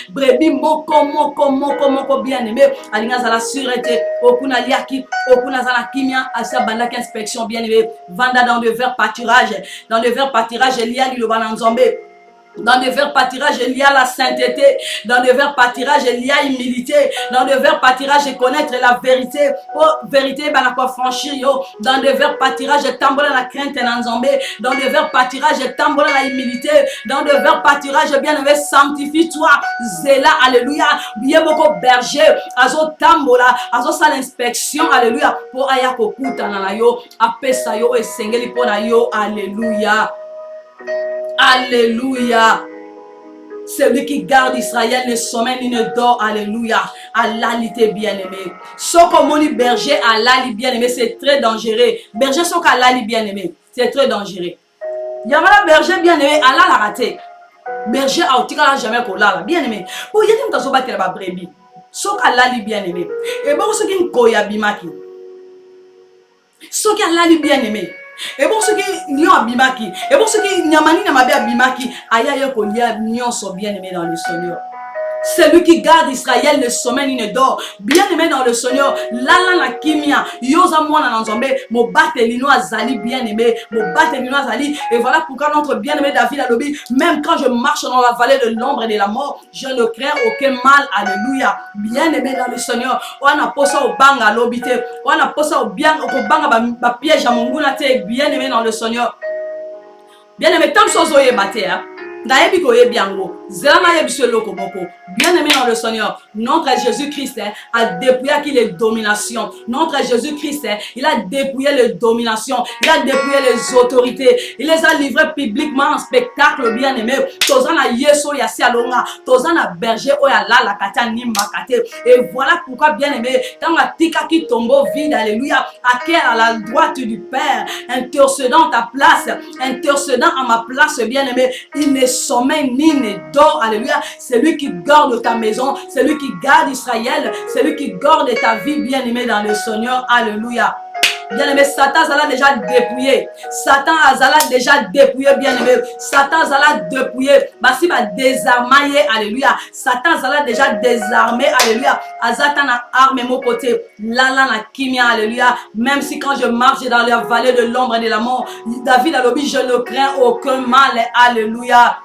A: brebis moko bien-aimé. Alinga za la sûreté, okuna liaki, okuna za la kimia, asa banda qui inspection, bien-aimé. Vanda dans le vert pâturage, dans le vert pâturage, il y a le bananzombe. Dans le vert pâturage, il y a la sainteté. Dans le vert pâturage, il y a humilité. Dans le vert pâturage, connaître la vérité. Oh, vérité, ben, quoi franchir, yo. Dans le vert pâturage, tambola la crainte en zambé. Dans le vert pâturage, tambola la humilité. Dans le vert pâturage, bien aimé, sanctifie-toi. Zéla, alléluia. Bien beaucoup berger. Azo tambola. Azo sa l'inspection, alléluia. Pour ayako kuta na yo. Apesa yo, esengeli pona yo, alléluia. Alléluia. Celui qui garde Israël ne sommeille ni ne dort. Alléluia. Allah l'ité bien-aimé. Ce comme on dit berger, Allah bien-aimé, c'est très dangereux. Berger, ce qu'Allah bien-aimé, c'est très dangereux. Il y a un berger bien-aimé, Allah l'a raté. Berger, il n'a jamais qu'on l'a bien-aimé. Pour y aller, tu as battu la brebis. Ce qu'Allah bien-aimé. Et bon, ce qui est koya bimaki. Ce qu'Allah bien-aimé. Et bon, ce qui est abimaki, et bon, ce qui est nyamani namabe abimaki, aya yoko liya nyonso bien-aimé dans le Seigneur. Celui qui garde Israël ne sommeille ni ne dort. Bien-aimé dans le Seigneur, lala na kimia, yoza mwana na nzambe, mo batelino azali bien-aimé, mo batelino azali. Et voilà pourquoi notre bien-aimé David a lobby, même quand je marche dans la vallée de l'ombre et de la mort, je ne crains aucun mal. Alléluia. Bien-aimé dans le Seigneur, on a posé au banga lobité, on a posé au bien, au banga ba piège à mon goût, bien-aimé dans le Seigneur. Bien-aimé, tant de choses au bâté, hein. Nayebi koye biango. Zelama yebiswe loko boko. Bien-aimé dans le Seigneur, notre Jésus-Christ a dépouillé les dominations. Notre Jésus-Christ, il a dépouillé les dominations. Il a dépouillé les autorités. Il les a livrés publiquement en spectacle, bien-aimé. Tozana yeso yasi alonga. Tozana berger oyala la kata nimba kate. Et voilà pourquoi, bien-aimé, dans la tika qui tombe vide, alléluia, à quelle à la droite du Père, intercédant ta place, intercédant à ma place, bien-aimé, il ne sommeille ni ne dort, alléluia. C'est lui qui garde ta maison, c'est lui qui garde Israël, c'est lui qui garde ta vie, bien-aimé dans le Seigneur, alléluia. Bien-aimé, Satan a déjà dépouillé. Satan a déjà dépouillé, bien-aimé. Satan a dépouillé. Basi va désarmer, alléluia. Satan a déjà désarmé, alléluia. Azatan a armé mon côté. Lala na kimia, alléluia. Même si quand je marche dans la vallée de l'ombre et de la mort, David a dit, je ne crains aucun mal, alléluia.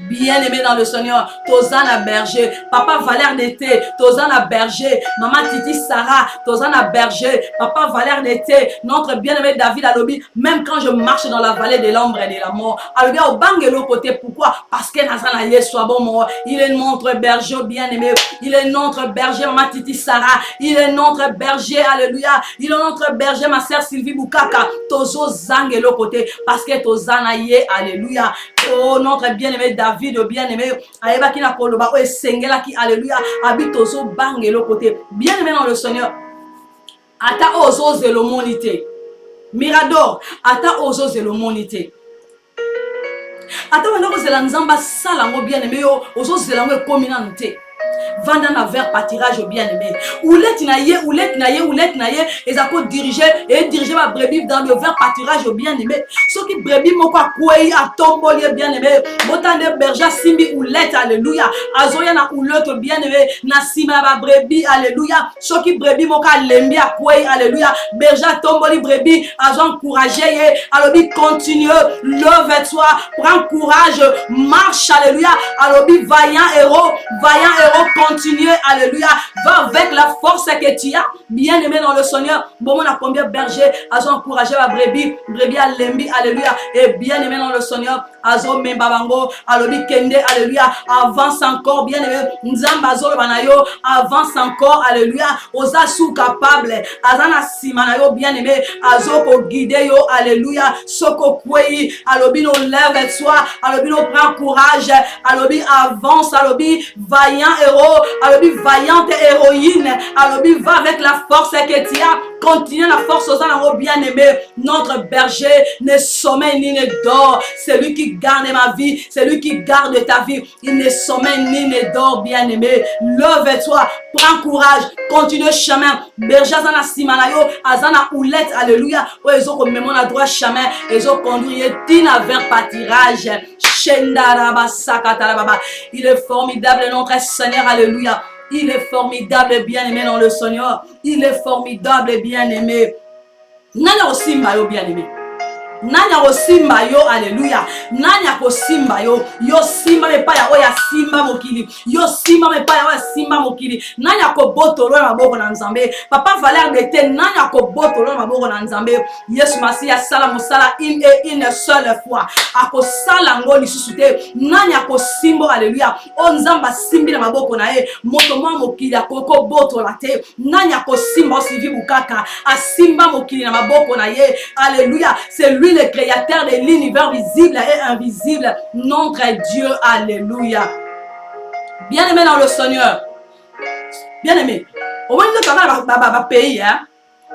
A: Bien-aimé dans le Seigneur, Tozana berger, papa Valère d'été, Tozana berger, maman Titi Sarah, Tozana berger, papa Valère d'été, notre bien-aimé David Alobi, même quand je marche dans la vallée de l'ombre et de la mort, Alobi au bangelo côté, pourquoi? Parce que Nazana Yeswa bon mort, il est notre berger bien-aimé, il est notre berger, maman Titi Sarah, il est notre berger, alléluia, il est notre berger, ma sœur Sylvie Boukaka, Tozo Zangelo côté, parce que Tozana Ye, alléluia, oh notre bien-aimé David bien-aimé, aïba qui n'a pas le bas, oh sengela qui alléluia, habite au bangelo côté, bien-aimé dans le Seigneur, ata ozo zelomonité, Mirador, ata ozo zelomonité. Ata wana zelanzamba salango bien-aimé, ozo zelango communauté. Vandana vers pâturage bien-aimé. Oulet naye, et ça peut diriger ma brebis dans le vers pâturage bien-aimé. Ce qui brebis moko kwei a tombolier bien-aimé. Botande berger simbi oulet, alléluia. Azoya na oulet bien-aimé, na sima ba brebis, alléluia. Ce qui brebis moko lembi a kwei, alléluia. Berger tomboli brebis, azo encourager, alobi continue, lève-toi, prends courage, marche, alléluia. Alobi vaillant héros, continue, alléluia, va avec la force que tu as, bien-aimé dans le Seigneur. Bon, on a combien berger, azo encouragé la brebis à lembi, alléluia, et bien-aimé dans le Seigneur, azo membabango, alobi kende, alléluia, avance encore, bien-aimé, nzambazo banayo, avance encore, alléluia, osa sous capable, azana simanayo, bien-aimé, azo ko guide yo, alléluia, soko kwei, alobi no lève-toi, alobi no prends courage, alobi avance, alobi vaillant héros, alobi vaillante héroïne, alobi va avec la force que tu as, continue la force aux anges bien-aimé, notre berger ne sommeille ni ne dort, c'est lui qui garde ma vie, c'est lui qui garde ta vie, il ne sommeille ni ne dort, bien-aimé, lève-toi, prends courage, continue le chemin, berger azana simanayo, azana oulette, alléluia, oh ils ont comme mon droit chemin, ils ont conduit tina vers pâturage. Il est formidable notre Seigneur, alléluia. Il est formidable bien-aimé dans le Seigneur. Il est formidable bien-aimé. Nana aussi mayo bien-aimé. Nanya simba yo, alléluia. Nanya ko simba yo. Yo simba me pa ya oya simba mokili. Yo simba me pa ya oya simba mokili. Nanya ko botolo na maboko na Nzambe. Papa Valère d'été nanya ko botolo na maboko na Nzambe. Yesu Masia sala musala une seule fois. Ako sala ngoli susute. Nanya ko simbo, alléluia. O Nzamba simbi na maboko na e. Moto mwa mokili akoko botola te. Nanya ko simba Sylvie Boukaka. A simba mokili na maboko na ye. Alléluia. C'est lui le créateur de l'univers visible et invisible, notre Dieu, alléluia. Bien-aimé dans le Seigneur, bien-aimé, au moins de pays, hein,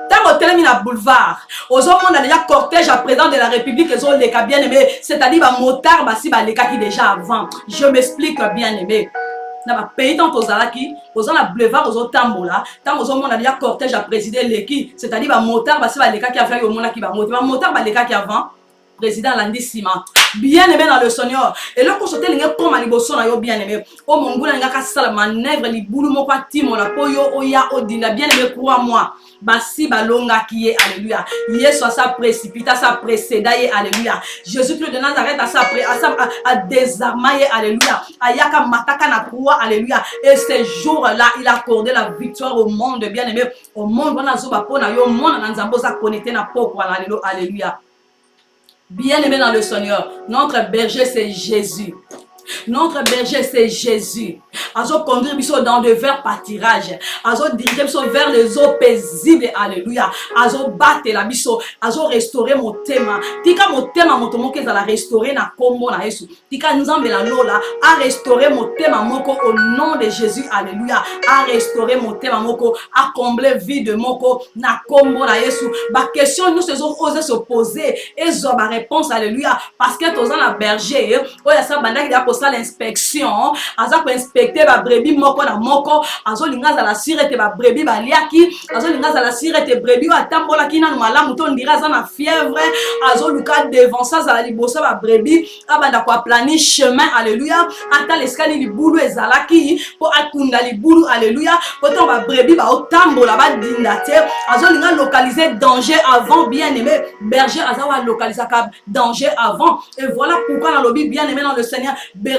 A: tant au télémi na boulevard, aux hommes on a déjà cortège à présent de la République, les autres les cas bien-aimé, c'est-à-dire bah motard, bah si bah les cas qui déjà avant. Je m'explique, bien-aimé. Na pays tant aux alaki, aux la boulevard, aux tambola, tant aux hommes on a déjà cortège à présider l'équipe, c'est-à-dire bah motard, bah si bah les cas qui avaient au monde qui va monter, bah motard, bah les cas qui avant. Président Landi Sima, bien-aimé dans le Seigneur. Et là, quand je te l'ai comme à l'ibosson, bien-aimé. Oh mon goût, n'a qu'à ça la manœuvre, les boulot, mon quoi, timo, la poyo, oya, odina, bien-aimé, crois-moi. Basi, balonga, qui est, alléluia. Yes, ça précipita, ça précéda, alléluia. Jésus-Christ de Nazareth, à désarmer, alléluia. Ayaka mataka na croix, alléluia. Et ce jour-là, il a accordé la victoire au monde, bien-aimé. Au monde, on a zoba pona, yo, monde, on a zambosa connecté na poko, alléluia. Bien-aimé dans le Seigneur, notre berger c'est Jésus. Notre berger c'est Jésus. Azo conduire biso dans de verts pâtirages. Azo diriger biso vers les eaux paisibles. Alléluia. Azo battre la biso. Azo restaurer mon thème. Tika mon thème moto moko ezala restaurer na kombo na Yesu. Tika nzambe la lola a restaurer mon thème moko au nom de Jésus. Alléluia. A restaurer mon thème moko, a combler vide moko na kombo na Yesu. Ba question nous se oser se poser et zo ba réponse. Alléluia. Parce que toza na berger, oya sa bandaki da l'inspection, aza ko inspecter ba brebis moko na moko, azo linga za la sirete ba brebis ba liaki, azo linga za la sirete brebis atambola kina malamu to ndira za na fièvre, azo luka devant ça za libosa ba brebis abanda ko plani chemin. Alléluia. Ata leskali libulu ezalaki po akunda libulu. Alléluia. Poto ba brebis ba otambola ba dindate, azo linga localiser danger avant. Bien-aimé berger aza wa localiser danger avant. Et voilà pourquoi dans le Bible bien-aimé dans le Seigneur berger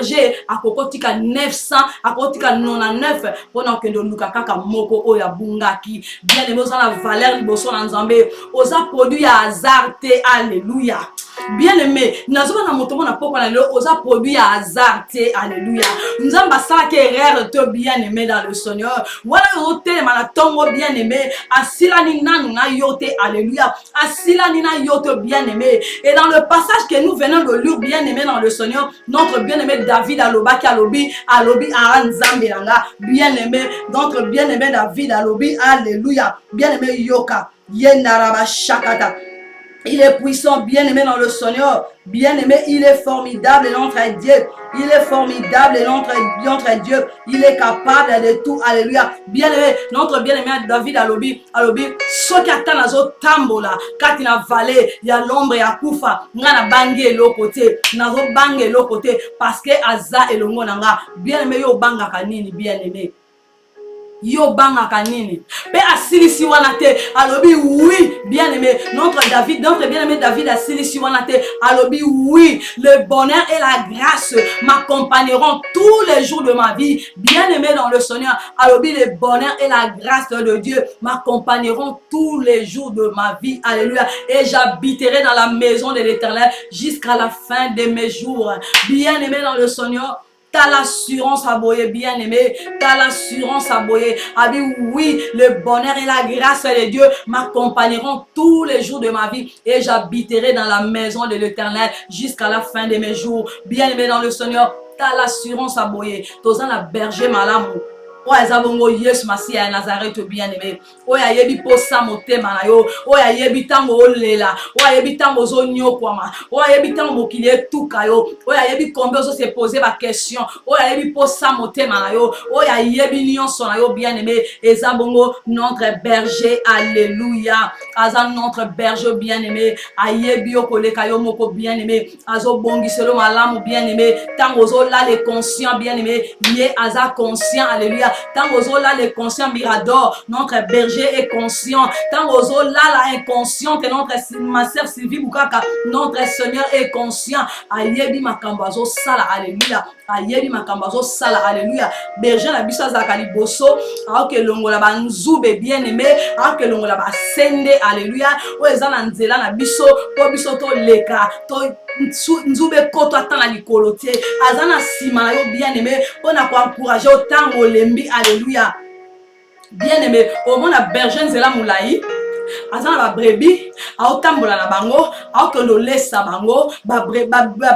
A: akokotika 900 akokotika 99 pendant que de luka kaka moko oya bungaki. Bien-aimé oza la valeur liboso na Nzambe, oza produit ya hasard te. Alléluia. Bien-aimé nazoba na moto mona poko na lelo oza produit ya hasard te. Alléluia. Nzamba sala ke erreur te. Bien-aimé dans le Seigneur, wala yote mana tongo. Bien-aimé asila ni nanu na yote. Alléluia. Asila ni na yote. Bien-aimé, et dans le passage que nous venons de lire, bien-aimé dans le Seigneur, notre bien-aimé David alobaki alobi a Nzambe langa. Bien-aimé, notre bien-aimé David alobi. Alléluia. Bien-aimé yoka yenaraba shakata. Il est puissant, bien-aimé dans le Seigneur. Bien-aimé, il est formidable, notre Dieu. Il est formidable, notre Dieu. Il est capable de tout. Alléluia. Bien-aimé, notre bien-aimé David alobi. Ce qui attend nazo tambola, kati na vallée, il y a l'ombre et a kufa. Ngana bange lo côté, nazo bange lo côté, parce que aza elongo nanga. Bien-aimé, yo banga kanini, bien-aimé. Yo banga kanini pe asilisi wana te. Alobi oui. Bien-aimé notre bien-aimé David asilisi wana te. Alobi oui, le bonheur et la grâce m'accompagneront tous les jours de ma vie. Bien-aimé dans le Seigneur, alobi le bonheur et la grâce de Dieu m'accompagneront tous les jours de ma vie. Alléluia. Et j'habiterai dans la maison de l'Éternel jusqu'à la fin de mes jours. Bien-aimé dans le Seigneur, t'as l'assurance à boyer, bien-aimé. T'as l'assurance à boyer. Abi oui, le bonheur et la grâce de Dieu m'accompagneront tous les jours de ma vie et j'habiterai dans la maison de l'Éternel jusqu'à la fin de mes jours. Bien-aimé dans le Seigneur, t'as l'assurance à boyer. T'as la berger malamu. Oya zabongo Yesu Masiya ya Nazareth. Bien-aimé, oya yebi posa motema na yo, oya yebi tango olela, oya yebi tango zo nyokwama, oya yebi tango mokili etuka yo, oya yebi combien ozo se poser ba question, oya yebi posa motema na yo, oya yebi nyonso na yo. Bien-aimé, ezabongo notre berger. Alléluia. Aza notre berger. Bien-aimé, ayebi okoleka yo moko. Bien-aimé, azo bongiselo malamu. Bien-aimé, tango zo la le conscient. Bien-aimé, yé aza conscient. Alléluia. Tant aux là les conscients mirador, notre berger est conscient. Tant aux là la inconsciente, notre ma sœur Sylvie Boukaka, notre Seigneur est conscient. Ayebi makambazo sala. Alléluia. Ayebi makambazo sala. Alléluia. Berger la bisa zakali boso, alors que longola ba nzube. Bien-aimé, alors que longola ba sende. Alléluia. Oezana nzela na biso, po biso to leka to nzube koto atanga likolo te. Azana sima yo. Bien-aimé, on a quoi encourager autant au lembi. Alléluia. Bien-aimé, au moins la berger nzela moulaï azana ba brebis aotambola na bango aokendo lesa bango ba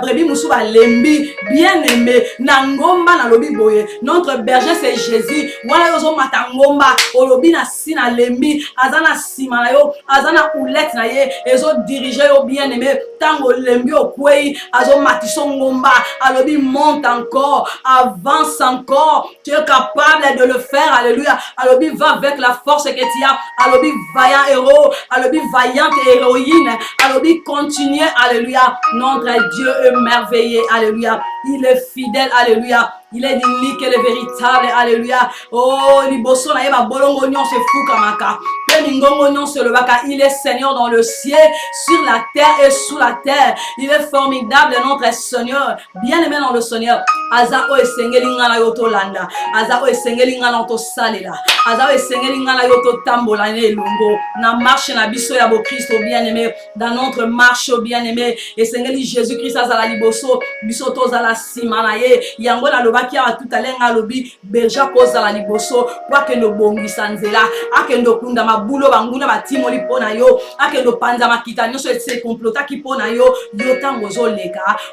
A: brebis musu ba lembi. Bien-aimé na ngomba na lobi boye, notre berger c'est Jésus. Wala yozo mata ngomba olobi na si na lembi azana sima na yo, azana oulette na ye ezo diriger yo. Bien-aimé, tango lembi okwei azo matiso ngomba alobi monte encore, avance encore, tu es capable de le faire. Alléluia. Alobi va avec la force que tu as. Alobi vaillant héros, alobi vaillante héroïne, alobi continuer. Alléluia. Notre Dieu est merveilleux. Alléluia. Il est fidèle. Alléluia. Il est l'unique et le véritable. Alléluia. Oh, liboso na yeba bolongo nyon se fuka maka. Pemingongo nyon se levaka. Il est Seigneur dans le ciel, sur la terre et sous la terre. Il est formidable, notre Seigneur. Bien-aimé dans le Seigneur. Aza o esengeli ngana yoto landa. Aza o esengeli ngana to salela. aza esengeli nga na yo totambola na elongo na marche na biso ya Christ bien-aimé, dans notre marche bien-aimé, esengeli Jésus-Christ azala liboso biso tozala sima na ye yango na lobaki ya tout à l'heure alobi berger kozala liboso kwa kendo bongisa nzela akendo kunda mabulo banguna batimoli pona yo akendo panza makita nyonso etse complotaki pona yo yo tango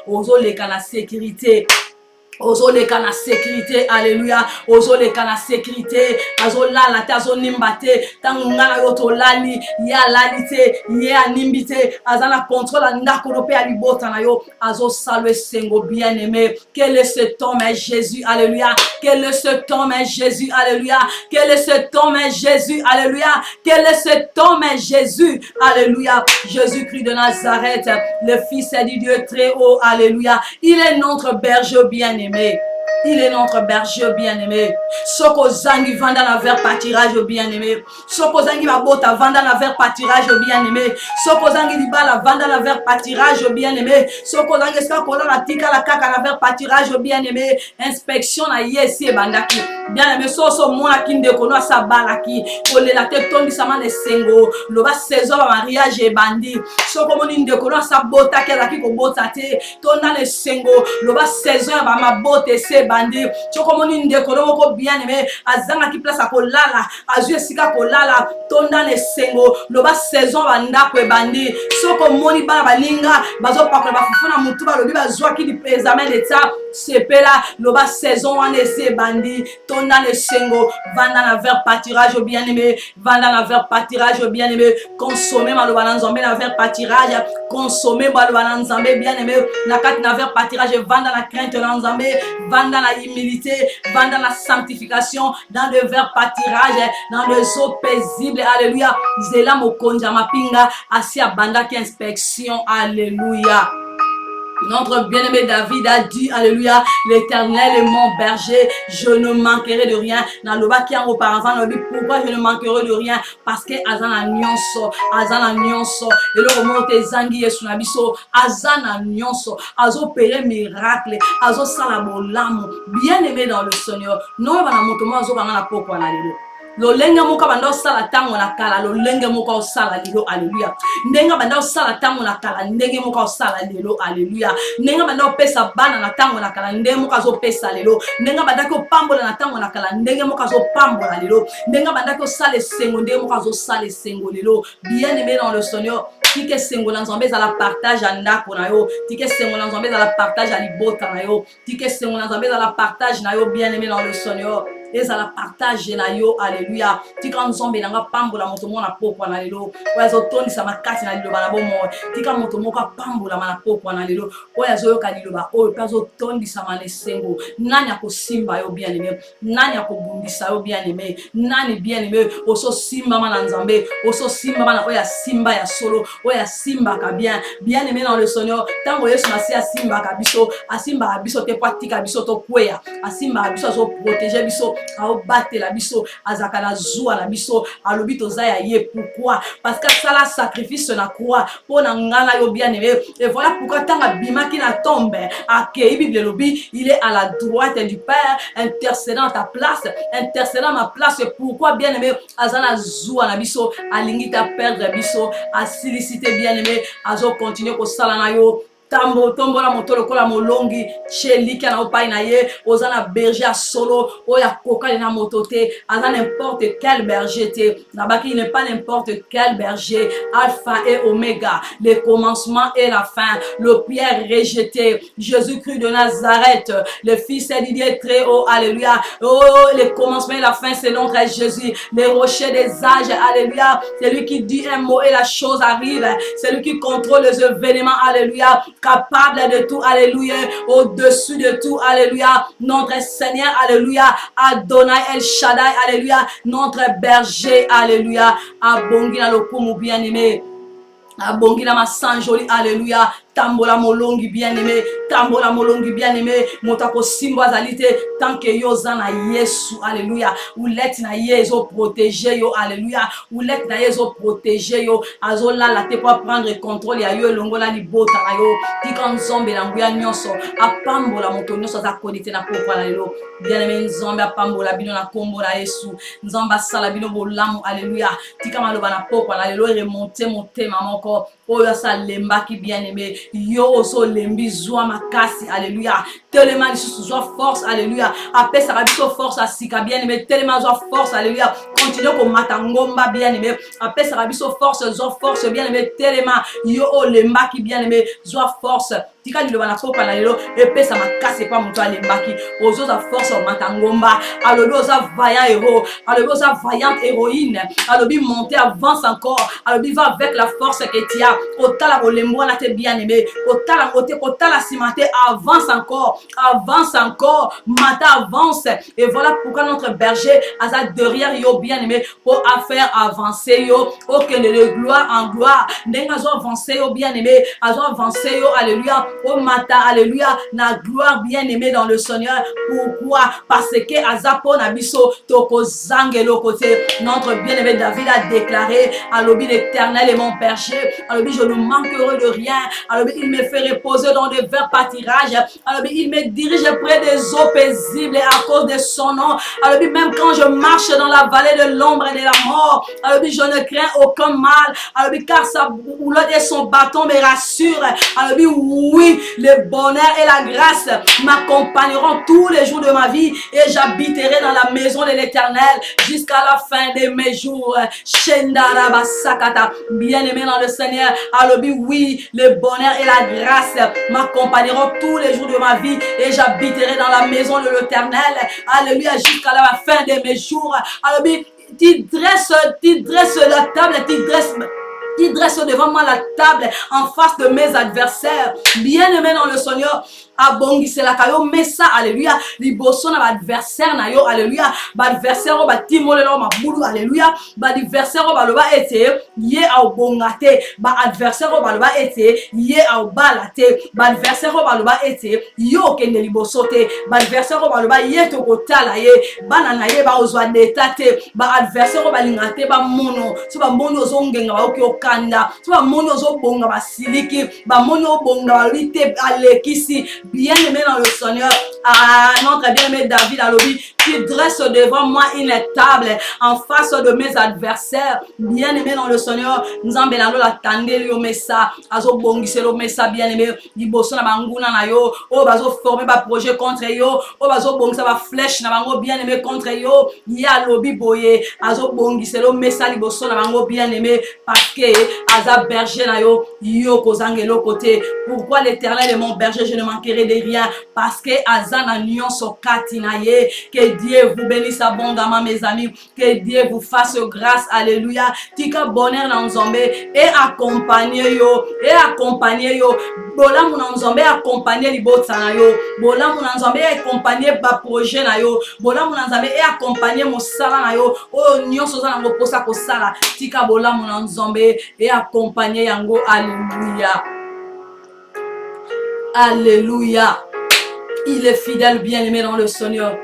A: ozoleka na sécurité. Ozoleka na sécurité, alléluia. Ozoleka na sécurité. Azolala te, azonimba te. Tango ngana yo to lali, ye alali te, ye animbi te. Azana contrôle ndako no pe alibota na yo. Azo salwe sengo bien-aimé. Quel est cet homme, Jésus, alléluia. Quel est cet homme, Jésus, alléluia. Quel est cet homme, Jésus, alléluia. Quel est cet homme, Jésus, alléluia. Jésus-Christ de Nazareth, le Fils du Dieu très haut, alléluia. Il est notre berger bien-aimé. Il est notre berger bien-aimé. Soko zangi vanda na vers pâturage bien-aimé. Soko zangi babota vanda na vers pâturage bien-aimé. Soko zangi libala vanda na vers pâturage bien-aimé. Soko zangi ska kola na tika la kaka na vers pâturage bien-aimé. Inspection na yesi e bandaki. Bien-aimé soso mona kinde kono sa balaki. Kole la te tondi sama ne sengo. Loba saison ba mariage e bandi. Soko moni nde kono sa bota ke la ki ko bota te. Tona le sengo. Loba saison ba mabote se bandi choko moni ndeko loko bien-aimé azanga ki place akolala azu esika kolala tonda ne sengo loba saison bandako e bandi soko moni bana balinga bazo pakola bafufuna mutu balobi bazwa ki di examen d'état sepela loba saison wana ese bandi tonda ne sengo vanda na vers pâturage bien-aimé vanda na vers pâturage bien-aimé consommer maloba na nzambe na vers pâturage consommer maloba na nzambe bien-aimé na kati na vers pâturage vanda na crainte na nzambe vanda la humilité, vanda la sanctification, dans le vers pâturage, dans le eaux paisible, alléluia. Zela mokonja mapinga, asia banda ki inspection, alléluia. Notre bien-aimé David a dit, alléluia, l'Éternel est mon berger, je ne manquerai de rien. Dans le bas qui a auparavant, on dit pourquoi je ne manquerai de rien? Parce que azana nyonso, et le remonte zangi yesu nabiso, azana nyonso, azo opérer miracle, azo salabolamo, bien-aimé dans le Seigneur. Non, bana motomo azo bana poko na lelo. Lolenga muka banda osala tango na kala lolenga muka osala lelo alléluia ndenga banda osala tango na kala ndenge muka osala lelo alléluia ndenga banda opesa bana na tango na kala ndenge muka zo pesa lelo ndenga banda ko pambola na tango na kala ndenge muka zo pambola lelo ndenga banda ko sala sengo ndenge muka zo sala sengo lelo bien-aimé dans le Seigneur tike sengo na nzambe za la partage andako na yo tike sengo na nzambe za la partage alibota na yo tike sengo na nzambe za la partage na yo bien-aimé dans le Seigneur et ça la partage na yo alléluia tika nzombe nanga pambola moto mona pokwa na lelo oya zotondi sa makati na liloba na bomo tika moto moka pambola mana pokwa na lelo oya zoyoka liloba oyo pazo tondi sa mane sengo nani akosimba yo bien-aimé nani akobundisa yo bien-aimé nani bien-aimé oso simba mana nzambe oso simba mana oya simba ya solo oya simba ka bien-aimé dans le Seigneur tango yesu na si asimba ka biso asimba biso te patika biso to kweya asimba biso zo protéger biso ao battre la biso azaka na zua na biso alobi toza ya ye pourquoi parce que ça la sacrifice na croix pona ngana yo bien-aimé et voilà pourquoi tanga bimaki na tombe akei Bible lobi il est à la droite du Père intercédant ta place intercédant ma place et pourquoi bien-aimé azana zua na biso alingi ta perdre biso asilicité bien-aimé azo continuer ko sala na yo tambo tombola motolo kola molongi chelika na opai na ye ozana berger solo oya kokali na motote aza n'importe quel berger te nabaki il n'est pas n'importe quel berger alpha et oméga le commencement et la fin le pierre rejeté Jésus-Christ de Nazareth le fils du Dieu très haut alléluia oh le commencement et la fin c'est notre Jésus le rocher des âges alléluia c'est lui qui dit un mot et la chose arrive c'est lui qui contrôle les événements alléluia capable de tout, alléluia, au-dessus de tout, alléluia, notre Seigneur, alléluia, Adonai El Shaddai, alléluia, notre berger, alléluia, abongi na lokumu bien-aimé. Abongi na masanjoli, alléluia. tambola molongi bien-aimé, tambola molongi bien-aimé, motako simbo azalite, tant que yo zana Yesu, alléluia, ou let na yezo protéger yo, alléluia, ou let na yezo protéger yo, azola la te pour prendre contrôle ya yo, longola libota na yo, tika nzombe na nguya nyonso, apambola moto nyonso za kodite na pokwa na yo, bien-aimé nzombe apambola bino na kombo na Yesu, nzombe asala bino bolamu, alléluia, tika maloba na pokwa na lelo remonte motema moko, oyo asalembaki bien-aimé, yo oso lembi zwa makasi, alléluia, tellement lisusu zwa force, alléluia, apesa biso force asika bien-aimé, tellement zwa force, alléluia, continue komata ngomba bien-aimé, apesa biso force, zwa force bien-aimé, tellement yo olembaki bien-aimé, zwa force, tika liloba na pokwa na lelo epesa makasi pa moto alembaki, ozoza force omata ngomba, alobi oza vaillant héros, alobi oza vaillante héroïne, alobi monter avance encore, alobi va avec la force que tu as, kotala bolembo na te bien-aimé, kotala kote, kotala simate, avance encore, mata avance, et voilà pourquoi notre berger aza derrière yo bien-aimé pour faire avancer yo, ok, de gloire en gloire, nenga zo avancer yo bien-aimé, azo avancer yo, alléluia, au matin, alléluia, na gloire bien-aimé dans le Seigneur. Pourquoi? Parce que azapo nabiso toko zangelo côté, notre bien-aimé David a déclaré, alobi l'Éternel est mon berger, alobi je ne manquerai de rien, alobi il me fait reposer dans des verts pâtirages, alobi il me dirige près des eaux paisibles à cause de son nom, alobi même quand je marche dans la vallée de l'ombre et de la mort, alobi je ne crains aucun mal, alobi car sa boulotte et son bâton me rassurent, alobi oui, le bonheur et la grâce m'accompagneront tous les jours de ma vie et j'habiterai dans la maison de l'Éternel jusqu'à la fin de mes jours. Bien-aimé dans le Seigneur, alobi oui, le bonheur et la grâce m'accompagneront tous les jours de ma vie et j'habiterai dans la maison de l'Éternel. Alléluia, jusqu'à la fin de mes jours. Alobi, tu dresses la table, tu dresses devant moi la table en face de mes adversaires. Bien-aimé dans le Seigneur, abongisela kayo mesa, alléluia, liboso na adversaire na yo, alléluia, ba adversaire o ba timolelo mabulu, alléluia, ba adversaire o ba loba ete ye a bongate, ba adversaire o ba loba ete ye a balate, ba adversaire o ba loba ete yo kende liboso te, ba adversaire o ba loba ye to kotala ye, bana na ye ba ozwa detate, ba adversaire o ba lingate ba mono, so ba mono zo ngenga ba okyo kanda, so ba mono zo bonga ba siliki, ba mono bonga ba lite alekisi. Bien-aimé dans le Seigneur, notre bien-aimé David alobi, tu dresses devant moi une table en face de mes adversaires. Bien-aimé dans le Seigneur, nous en benalo la tandeli o messa, azo bongiselo messa bien-aimé, liboso na banguna na yo, o bazo former ba projet contre yo, o bazo bongisa ba flèche na bango bien-aimé contre yo, ya lobi boye, azo bongiselo messa liboso na bango bien-aimé, parce que aza berger na yo, yo kozangelo côté. Pourquoi l'Éternel est mon berger, je ne manquerai de rien, parce que azana nion so katinaye. Que Dieu vous bénisse abondamment mes amis, que Dieu vous fasse grâce, alléluia, tika bonheur na nzombe et accompagner yo, bola mu na nzombe accompagner libota na yo, bola mu na nzombe accompagner ba projet na yo, bola mu na nzombe et accompagner mosala na yo, o nyonso za na posa ko sala, tika bola mu na nzombe et accompagner yango, alléluia. Alléluia. Il est fidèle, bien-aimé dans le Seigneur.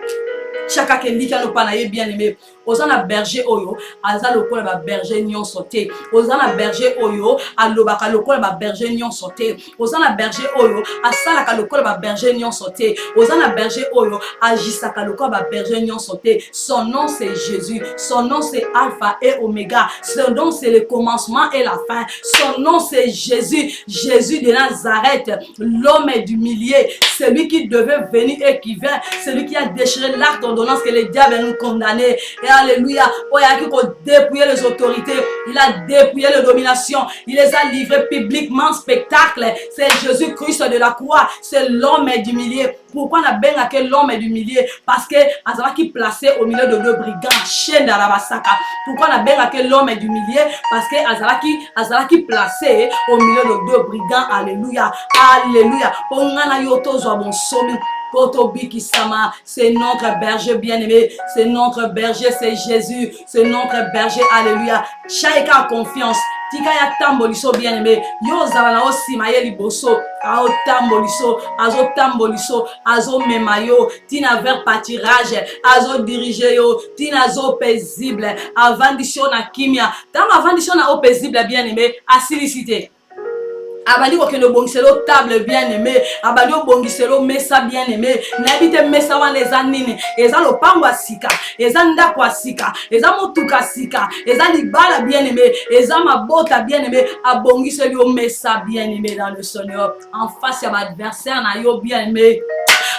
A: Chaka kendika no panaye bien-aimé. Ozana berger oyo, aza lokola ba berger nyon sauté. Ozana berger oyo, alobaka lokola ba berger nyon sauté. Ozana berger oyo, asalaka lokola ba berger nyon sauté. Ozana berger oyo, agisaka lokola ba berger nyon sauté. Son nom c'est Jésus. Son nom c'est Alpha et Oméga. Son nom c'est le commencement et la fin. Son nom c'est Jésus. Jésus de Nazareth, l'homme du milieu, celui qui devait venir et qui vient, celui qui a déchiré l'acte d'ordonnance que le diable nous condamnait. Et alléluia, il a dépouillé les autorités, il a dépouillé les dominations, il les a livrés publiquement en spectacle. C'est Jésus-Christ de la croix, c'est l'homme du milieu. Pourquoi on a bien que l'homme du milieu? Parce que Azara qui placé au milieu de deux brigands, chaîne d'Arabasaka. Pourquoi on a bien que l'homme du milieu? Parce que Azara qui placé au milieu de deux brigands. Alléluia, alléluia. Pongana yoto zo bon somi. C'est notre berger bien-aimé, c'est notre berger, c'est Jésus, c'est notre berger, alléluia. Chacun a confiance, tika ya tamboliso bien-aimé yo ozala na osima ye liboso aotamboliso azotamboliso azomema yo tina vers pâturage azodirige yo tina azo paisible avandisi yo na kimia ntango avandisi yo na o paisible bien-aimé asilisi te abali kokende obongiselo table bien-aimé abali obongiselo mesa bien-aimé nayebi te mesa wana eza nini eza lopango ya sika eza ndako ya sika eza motuka ya sika eza libala bien-aimé eza mabota bien-aimé abongiseli yo mesa bien-aimé dans le Seigneur en face ya baadversaire na yo bien-aimé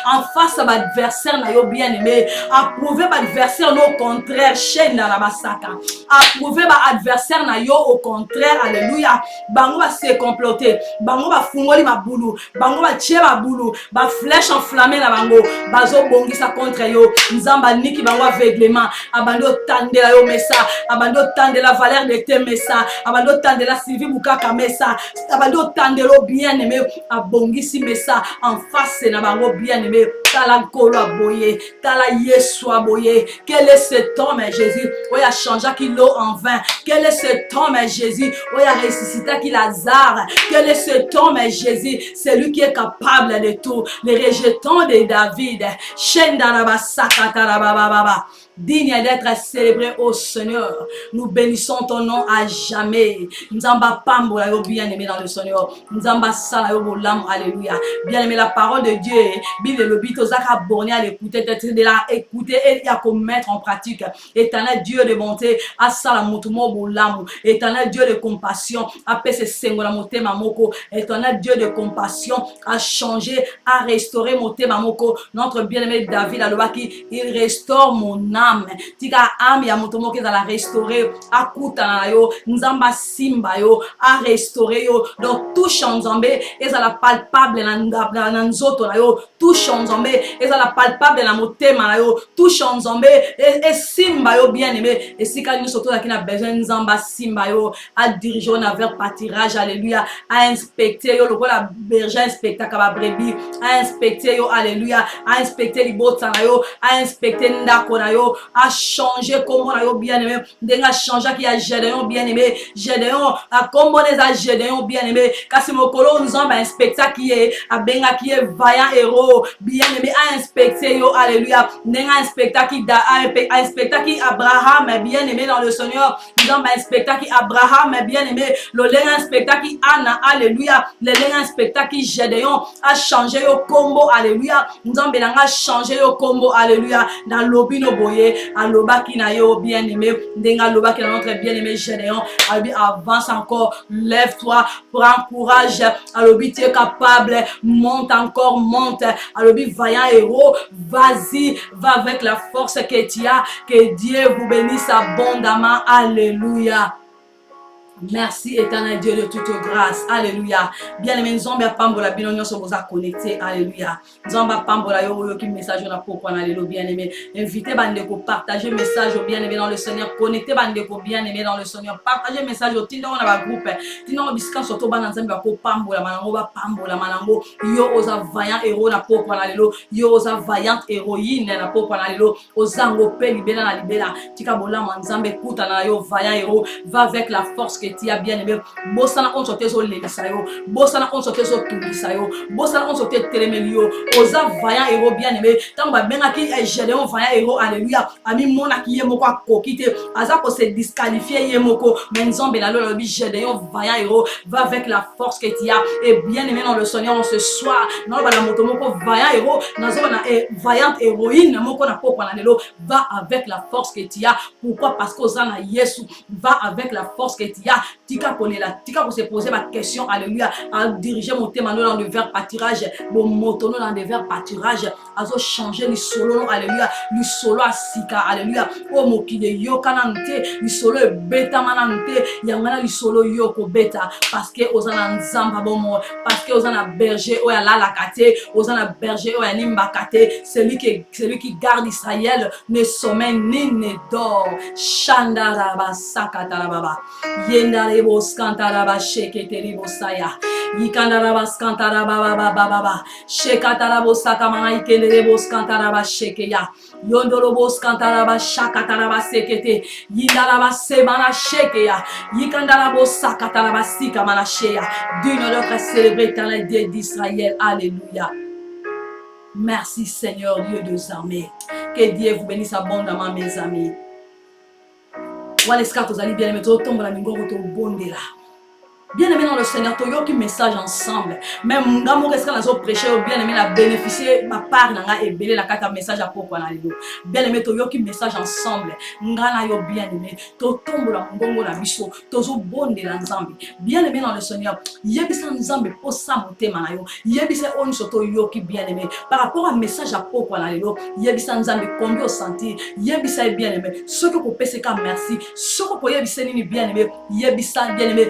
A: en face à l'adversaire na yo bien-aimé approuver l'adversaire no au contraire chaîne na la masaka approuver l'adversaire na yo au contraire alléluia bango va se comploter bango va fungoli mabulu bango va tie mabulu ba flèche enflammée na bango bazo bongisa contre yo nzamba niki bango aveuglement abando tandela yo mesa abando tandela valeur de te mesa abando tandela Sylvie Bukaka mesa abando tandelo bien-aimé abongisi mesa en face na bango bien-aimé tala nkolo aboye tala Yesu aboye quel est cet homme Jésus oya changea qui l'eau en vin quel est cet homme Jésus oya ressuscita qui Lazare quel est cet homme Jésus c'est lui qui est capable de tout les rejetons de David digne d'être célébré au Seigneur. Nous bénissons ton nom à jamais. Nzamba pambola yo bien-aimé dans le Seigneur. Nzamba sala yo bolam, alléluia. Bien-aimé, la parole de Dieu, Bible le bito zaka borné à l'écouter, de la écouter et à commettre en pratique. Éternel Dieu de bonté, à sala motumo bolam. Éternel Dieu de compassion, à pese sengola motema moko. Éternel Dieu de compassion, à changer, à restaurer motema moko. Notre bien-aimé David a qui il restaure mon âme. Tika âme ya motomo ke la restaurer akuta na yo nzamba simba yo a restaurer yo donc touche nzambe ezala palpable na nzoto na yo touche nzambe ezala palpable na motema na yo touche nzambe et simba yo bien-aimé et si quand nous surtout qui na besoin nzamba simba yo a diriger na vers pâturage alléluia a inspecter yo le la berger inspecter ka brebis a inspecter yo alléluia a inspecter libota na yo a inspecter ndako na yo a changer comment na yo bien-aimé ndenga changer qui a Gédéon bien-aimé Gédéon a combo les a Gédéon bien-aimé kasi mokolo nzamba inspecteur qui est a benga qui est vaillant héros bien-aimé a inspecter yo alléluia ndenga inspecteur qui da a inspecteur qui Abraham bien-aimé dans le Seigneur nzamba inspecteur qui Abraham bien-aimé le lenga inspecteur qui Anna alléluia le lenga inspecteur qui Gédéon a changé yo combo alléluia nzamba nanga changer yo combo alléluia dans l'obino boye aloba ki na yo bien-aimé ndenga aloba ki na notre bien-aimé Gédéon alobi avance encore lève-toi prends courage alobi tu es capable monte encore monte alobi vaillant héros vas-y va avec la force que tu as que Dieu vous bénisse abondamment alléluia. Merci éternel Dieu de toute grâce. Alléluia. Bien-aimé, nzomba pambola bino nyonso boza connecté. Alléluia. Nzomba pambola yo ki message na poko na lelo bien-aimé. Invitez bandeko partager message bien-aimé dans le Seigneur. Connectez bandeko bien-aimé dans le Seigneur. Partagez message au tindo na ba groupe. Tindo bisika soto bana nzamba ko pambola manango ba pambola manango. Yo oza vaillant héros na poko na lelo. Yo oza vaillante héroïne na poko na lelo. Ozango pe libela na libela. Tika bola manzambe kuta na yo vaillant héros. Va avec la force que tu as bien-aimé. Bosana on sote zo lebisa yo. Bosana on sote zo tubisa yo. Bosana on sote telemelio. Oza vaillant héros bien-aimé. Tant ba benga ki Gédéon vaillant héros alléluia. Ami mona ki yemoko akokite. Aza ko se disqualifier yemoko. Menzombe la lo bi Gédéon vaillant héros. Va avec la force que tu as. Et bien-aimé dans le Seigneur on ce soir. Non ba la motomoko vaillant héros. Nazo na vaillante héroïne moko na poko na lelo. Va avec la force que tu as. Pourquoi? Parce que oza na Yesu. Va avec la force que tu as. Tika konela, tika ko se poser ma question, alléluia, à diriger mon thème dans le vers pâturage, mon motono dans le vers pâturage, à changer le solo, alléluia, le solo à sika, alléluia, oh mokide yo kanante, le solo beta manante, yangana le solo yo ko beta, parce que osana nzamba bomo, parce que osana berger, oh ya la kate, osana berger, oh ya nimba kate, celui qui garde Israël ne sommeille ni ne dort, Shandara basaka talababa, Yendarebos kantaraba sheketeribosaya. Yikandarabas kantaraba baba. Shekatarabos sakamana ikenerebos kantaraba shekeya. Yondorobos kantaraba shakataraba sekete. Yindaraba semana shekeya. Yikandarabos sakataraba sikamana sheya. D'une notre célébrer éternel Dieu d'Israël. Alléluia. Merci Seigneur Dieu des armées. Que Dieu vous bénisse abondamment mes amis. Waleska tozali bien aimé, tombola mingongo to bondela. Bien aimé dans le Seigneur, tu as un message ensemble. Même dans mon restaurant, nous avons prêché, bien aimé, la bénéficier, ma part, et belé la carte message à pourquoi na lido. Bien aimé, tu as un message ensemble. Ngana yo bien aimé, tu tombes la mbongo la biso, tu as bon de l'ensemble. Bien aimé dans le Seigneur, yebisa nzambe pour ça monter manayo. Yebisa on soto yo qui bien aimé. Par rapport à message à pourquoi na lido, yebisa nzambe combien au sentir, yebisa bien aimé. Ce que pour pécer comme merci, ce que pour yebisa ni bien aimé, yebisa bien aimé.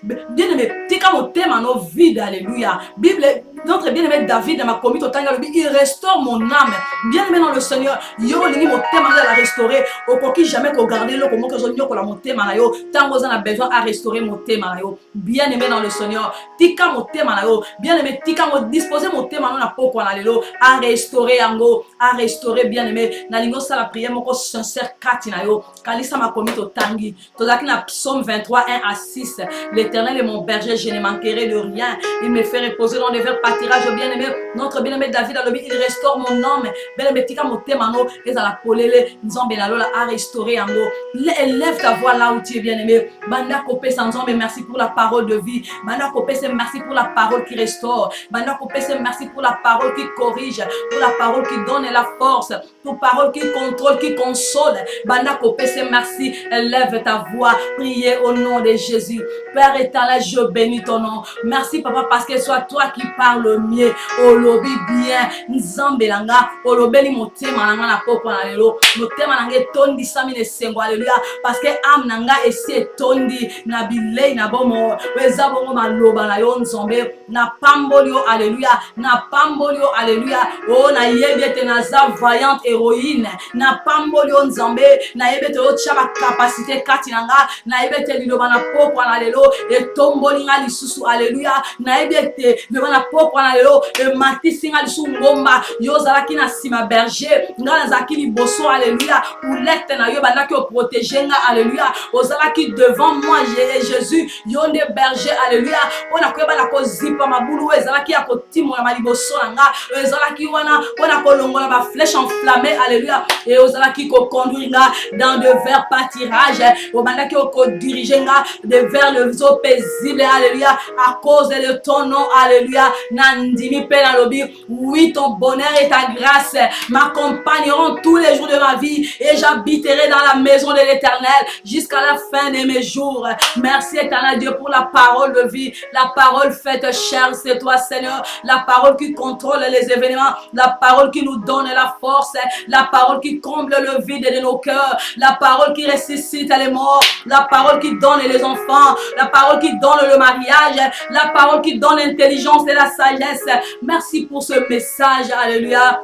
A: Bien aimé, tika mon thème en vide, alléluia. Bible, notre bien aimé David m'a commis au temps, il restaure mon âme. Bien aimé dans le Seigneur, yo lingi mon thème à la restaurer. Au coquille jamais qu'on garde le comment que je n'y a mon thème à yo. Tant que vous en avez besoin à restaurer mon thème à yo. Bien aimé dans le Seigneur, tika mon thème à yo. Bien aimé, tika mon disposer mon thème à la peau à restaurer ango, à restaurer bien aimé. Na lingo ça la prière mon corps sincère katina yo. Kalisa m'a commis au tangi. Tozaki na Psaume 23 1 à 6. L'Éternel est mon berger, je ne manquerai de rien. Il me fait reposer dans des verts pâtirages, bien-aimé. Notre bien-aimé David a il restaure mon âme. Bien-aimé, tika mon témano, et à la polele, nous en benalola à restaurer en eau. Élève ta voix là où tu es bien-aimé. Banda Kopé sans mais merci pour la parole de vie. Banda Kopé, c'est merci pour la parole qui restaure. Banda Kopé, c'est merci pour la parole qui corrige, pour la parole qui donne la force, pour la parole qui contrôle, qui console. Banda Kopé, c'est merci. Élève ta voix, priez au nom de Jésus. Père éternel, je bénis ton nom. Merci papa parce que soit toi qui parles mieux. Olobi bien. Nzambelanga. Olobeli motema nanga na poko na lelo. Motema nanga tondi sami ne sengo. Alléluia. Parce que am nanga esi tondi na bilei na bomo. Weza bomo maloba na yo nzombe. Na pambolio. Alléluia. Na pambolio. Alléluia. Oh na yebete na za vaillante héroïne. Na pambolio nzombe. Na yebete o chaba capacité kati nanga. Na yebete liloba na poko na lelo. Et tombolinga lisusu alléluia na ebete le bana poko na lelo et matisinga lisusu ngomba yozala kina sima berger ngala zakili bosso alléluia ou lette na yo bana ki o protéger nga alléluia ozala ki devant moi Jésus yonde berger alléluia ona koyeba na ko zipa mabulu ezala ki ya ko timo na maliboso nga ezala ki wana ona ko longola ba flèche enflammée alléluia et ozala ki ko conduire nga dans de verts pâtirages o bana ki o ko diriger nga de vers le eaux paisibles, alléluia, à cause de ton nom, alléluia. Nandimi Penalobi, oui, ton bonheur et ta grâce m'accompagneront tous les jours de ma vie et j'habiterai dans la maison de l'Éternel jusqu'à la fin de mes jours. Merci éternel Dieu pour la parole de vie, la parole faite chère, c'est toi Seigneur, la parole qui contrôle les événements, la parole qui nous donne la force, la parole qui comble le vide de nos cœurs, la parole qui ressuscite les morts, la parole qui donne les enfants, la parole qui donne le mariage, la parole qui donne l'intelligence et la sagesse. Merci pour ce message, alléluia.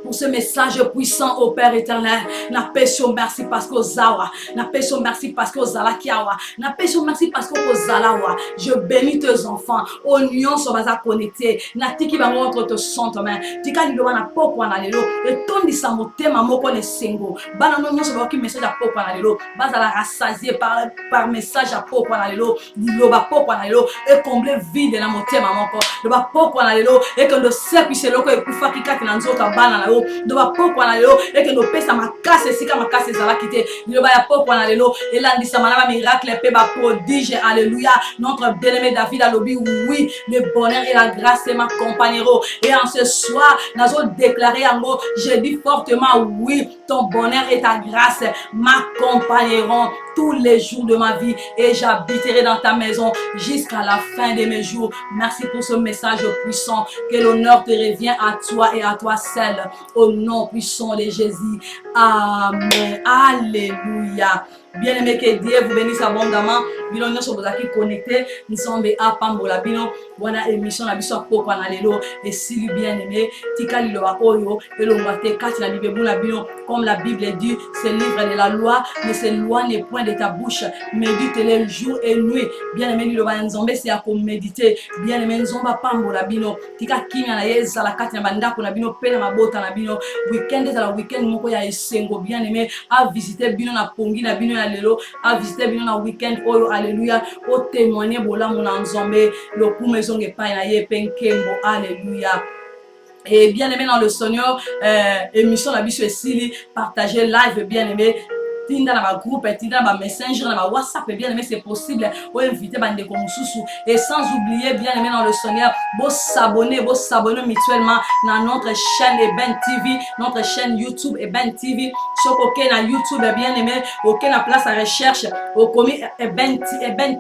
A: Pour ce message puissant au Père éternel. Na pécho merci parce que zawa. Na pécho merci parce que zala kiawa. Na pécho merci parce que zalawa. Je bénis tes enfants. Oignon so baza connecté. Na tiki ba entre te sont main. Tika lido na poko na lelo. Et tondi sa motema moko ne sengo. Bana no so ba ki message à poko na lelo. Baza la rassasier par message à poko na lelo. Lido ba poko na lelo et combler vide na motema moko. Le ba poko na lelo et que le serpi c'est loko e kufa kika na nzoka bana na de va poko na lelo et que nos pesa makase sika makase zala kite le ba ya poko na lelo et là ndisa manaba miracle pe ba prodige alléluia notre bien-aimé David a lobby oui le bonheur et la grâce m'accompagneront et en ce soir nazo déclarer en gros je dis fortement oui ton bonheur et ta grâce m'accompagneront tous les jours de ma vie et j'habiterai dans ta maison jusqu'à la fin de mes jours. Merci pour ce message puissant. Que l'honneur te revient à toi et à toi seul. Au nom puissant de Jésus. Amen. Alléluia. Bien-aimé, que Dieu vous bénisse abondamment. Bino nyonso bozaki connecté. Nzambe apambola bino. Wana émission na biso pokwa na lelo. Esili bien-aimé. Tika liloba oyo. Elongwa te kati na libebu na bino. Comme la Bible dit, ce livre de la loi ne s'éloigne point de ta bouche. Médite-le jour et nuit. Bien-aimé, liloba nzambe c'est à méditer. Bien-aimé, nzomba pambola bino. Tika kimia na yeza la kati na bandako na bino. Pele mabota na bino. Weekend za la weekend moko ya esengo. Bien-aimé, a visiter bino na pongi na bino ya lelo. A visiter bino na weekend oyo. Alléluia. O témoigner bola mon nzambe. Le kume zonge pa na ye penkembo. Alléluia. Et bien aimé dans le Seigneur, émission la biso esili, partagez live bien aimé. Tinda na ma groupe, tinda na ma messenger, na ma WhatsApp, bien aimé, c'est possible. Ou inviter bande comme Moussou. Et sans oublier, bien aimé dans le Seigneur, vous s'abonner mutuellement dans notre chaîne Eben TV, notre chaîne YouTube Eben TV. Sur aucun na YouTube, bien aimé, aucun na place à recherche, au commis Eben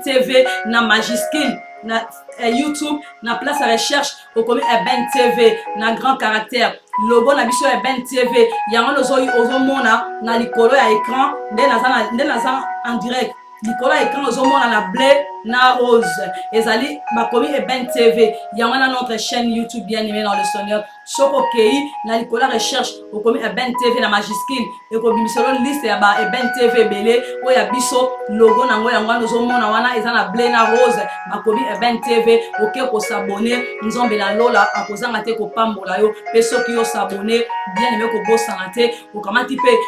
A: TV, na majuscule. Na YouTube, na place à recherche, au commis Eben TV, na grand caractère. Logo na biso Eben TV, yango ozo mona na likolo ya écran, nde naza en direct. Likolo ya écran ozo mona na bleu na rose. Ezali bakomi Eben TV, yango na notre chaîne YouTube bien aimé dans le Seigneur. Soko kei na likolo ya recherche, au commis Eben TV na majuscule, et ko bimisolo liste ya ba Eben TV belé, o ya biso logo nango yango ozo mona wana eza na bleu na rose, bakomi Eben TV, oke ko s'abonner, nzombe na lola akozanga te ko pambola yo, pe soki yo s'abonner, bien aimé ko bosanga te, okamati pe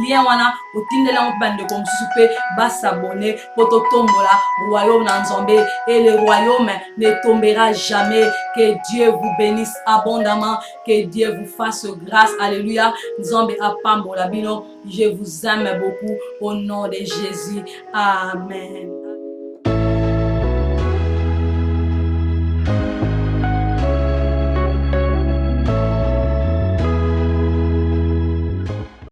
A: lien wana otindela mo bande ko msusu pe ba s'abonner poto tombola royaume na nzombe, et le royaume ne tombera jamais. Que Dieu vous bénisse abondamment, que Dieu vous fasse grâce. Alléluia. Nzombe apambola bino. Je vous aime beaucoup au nom de Jésus. Amen.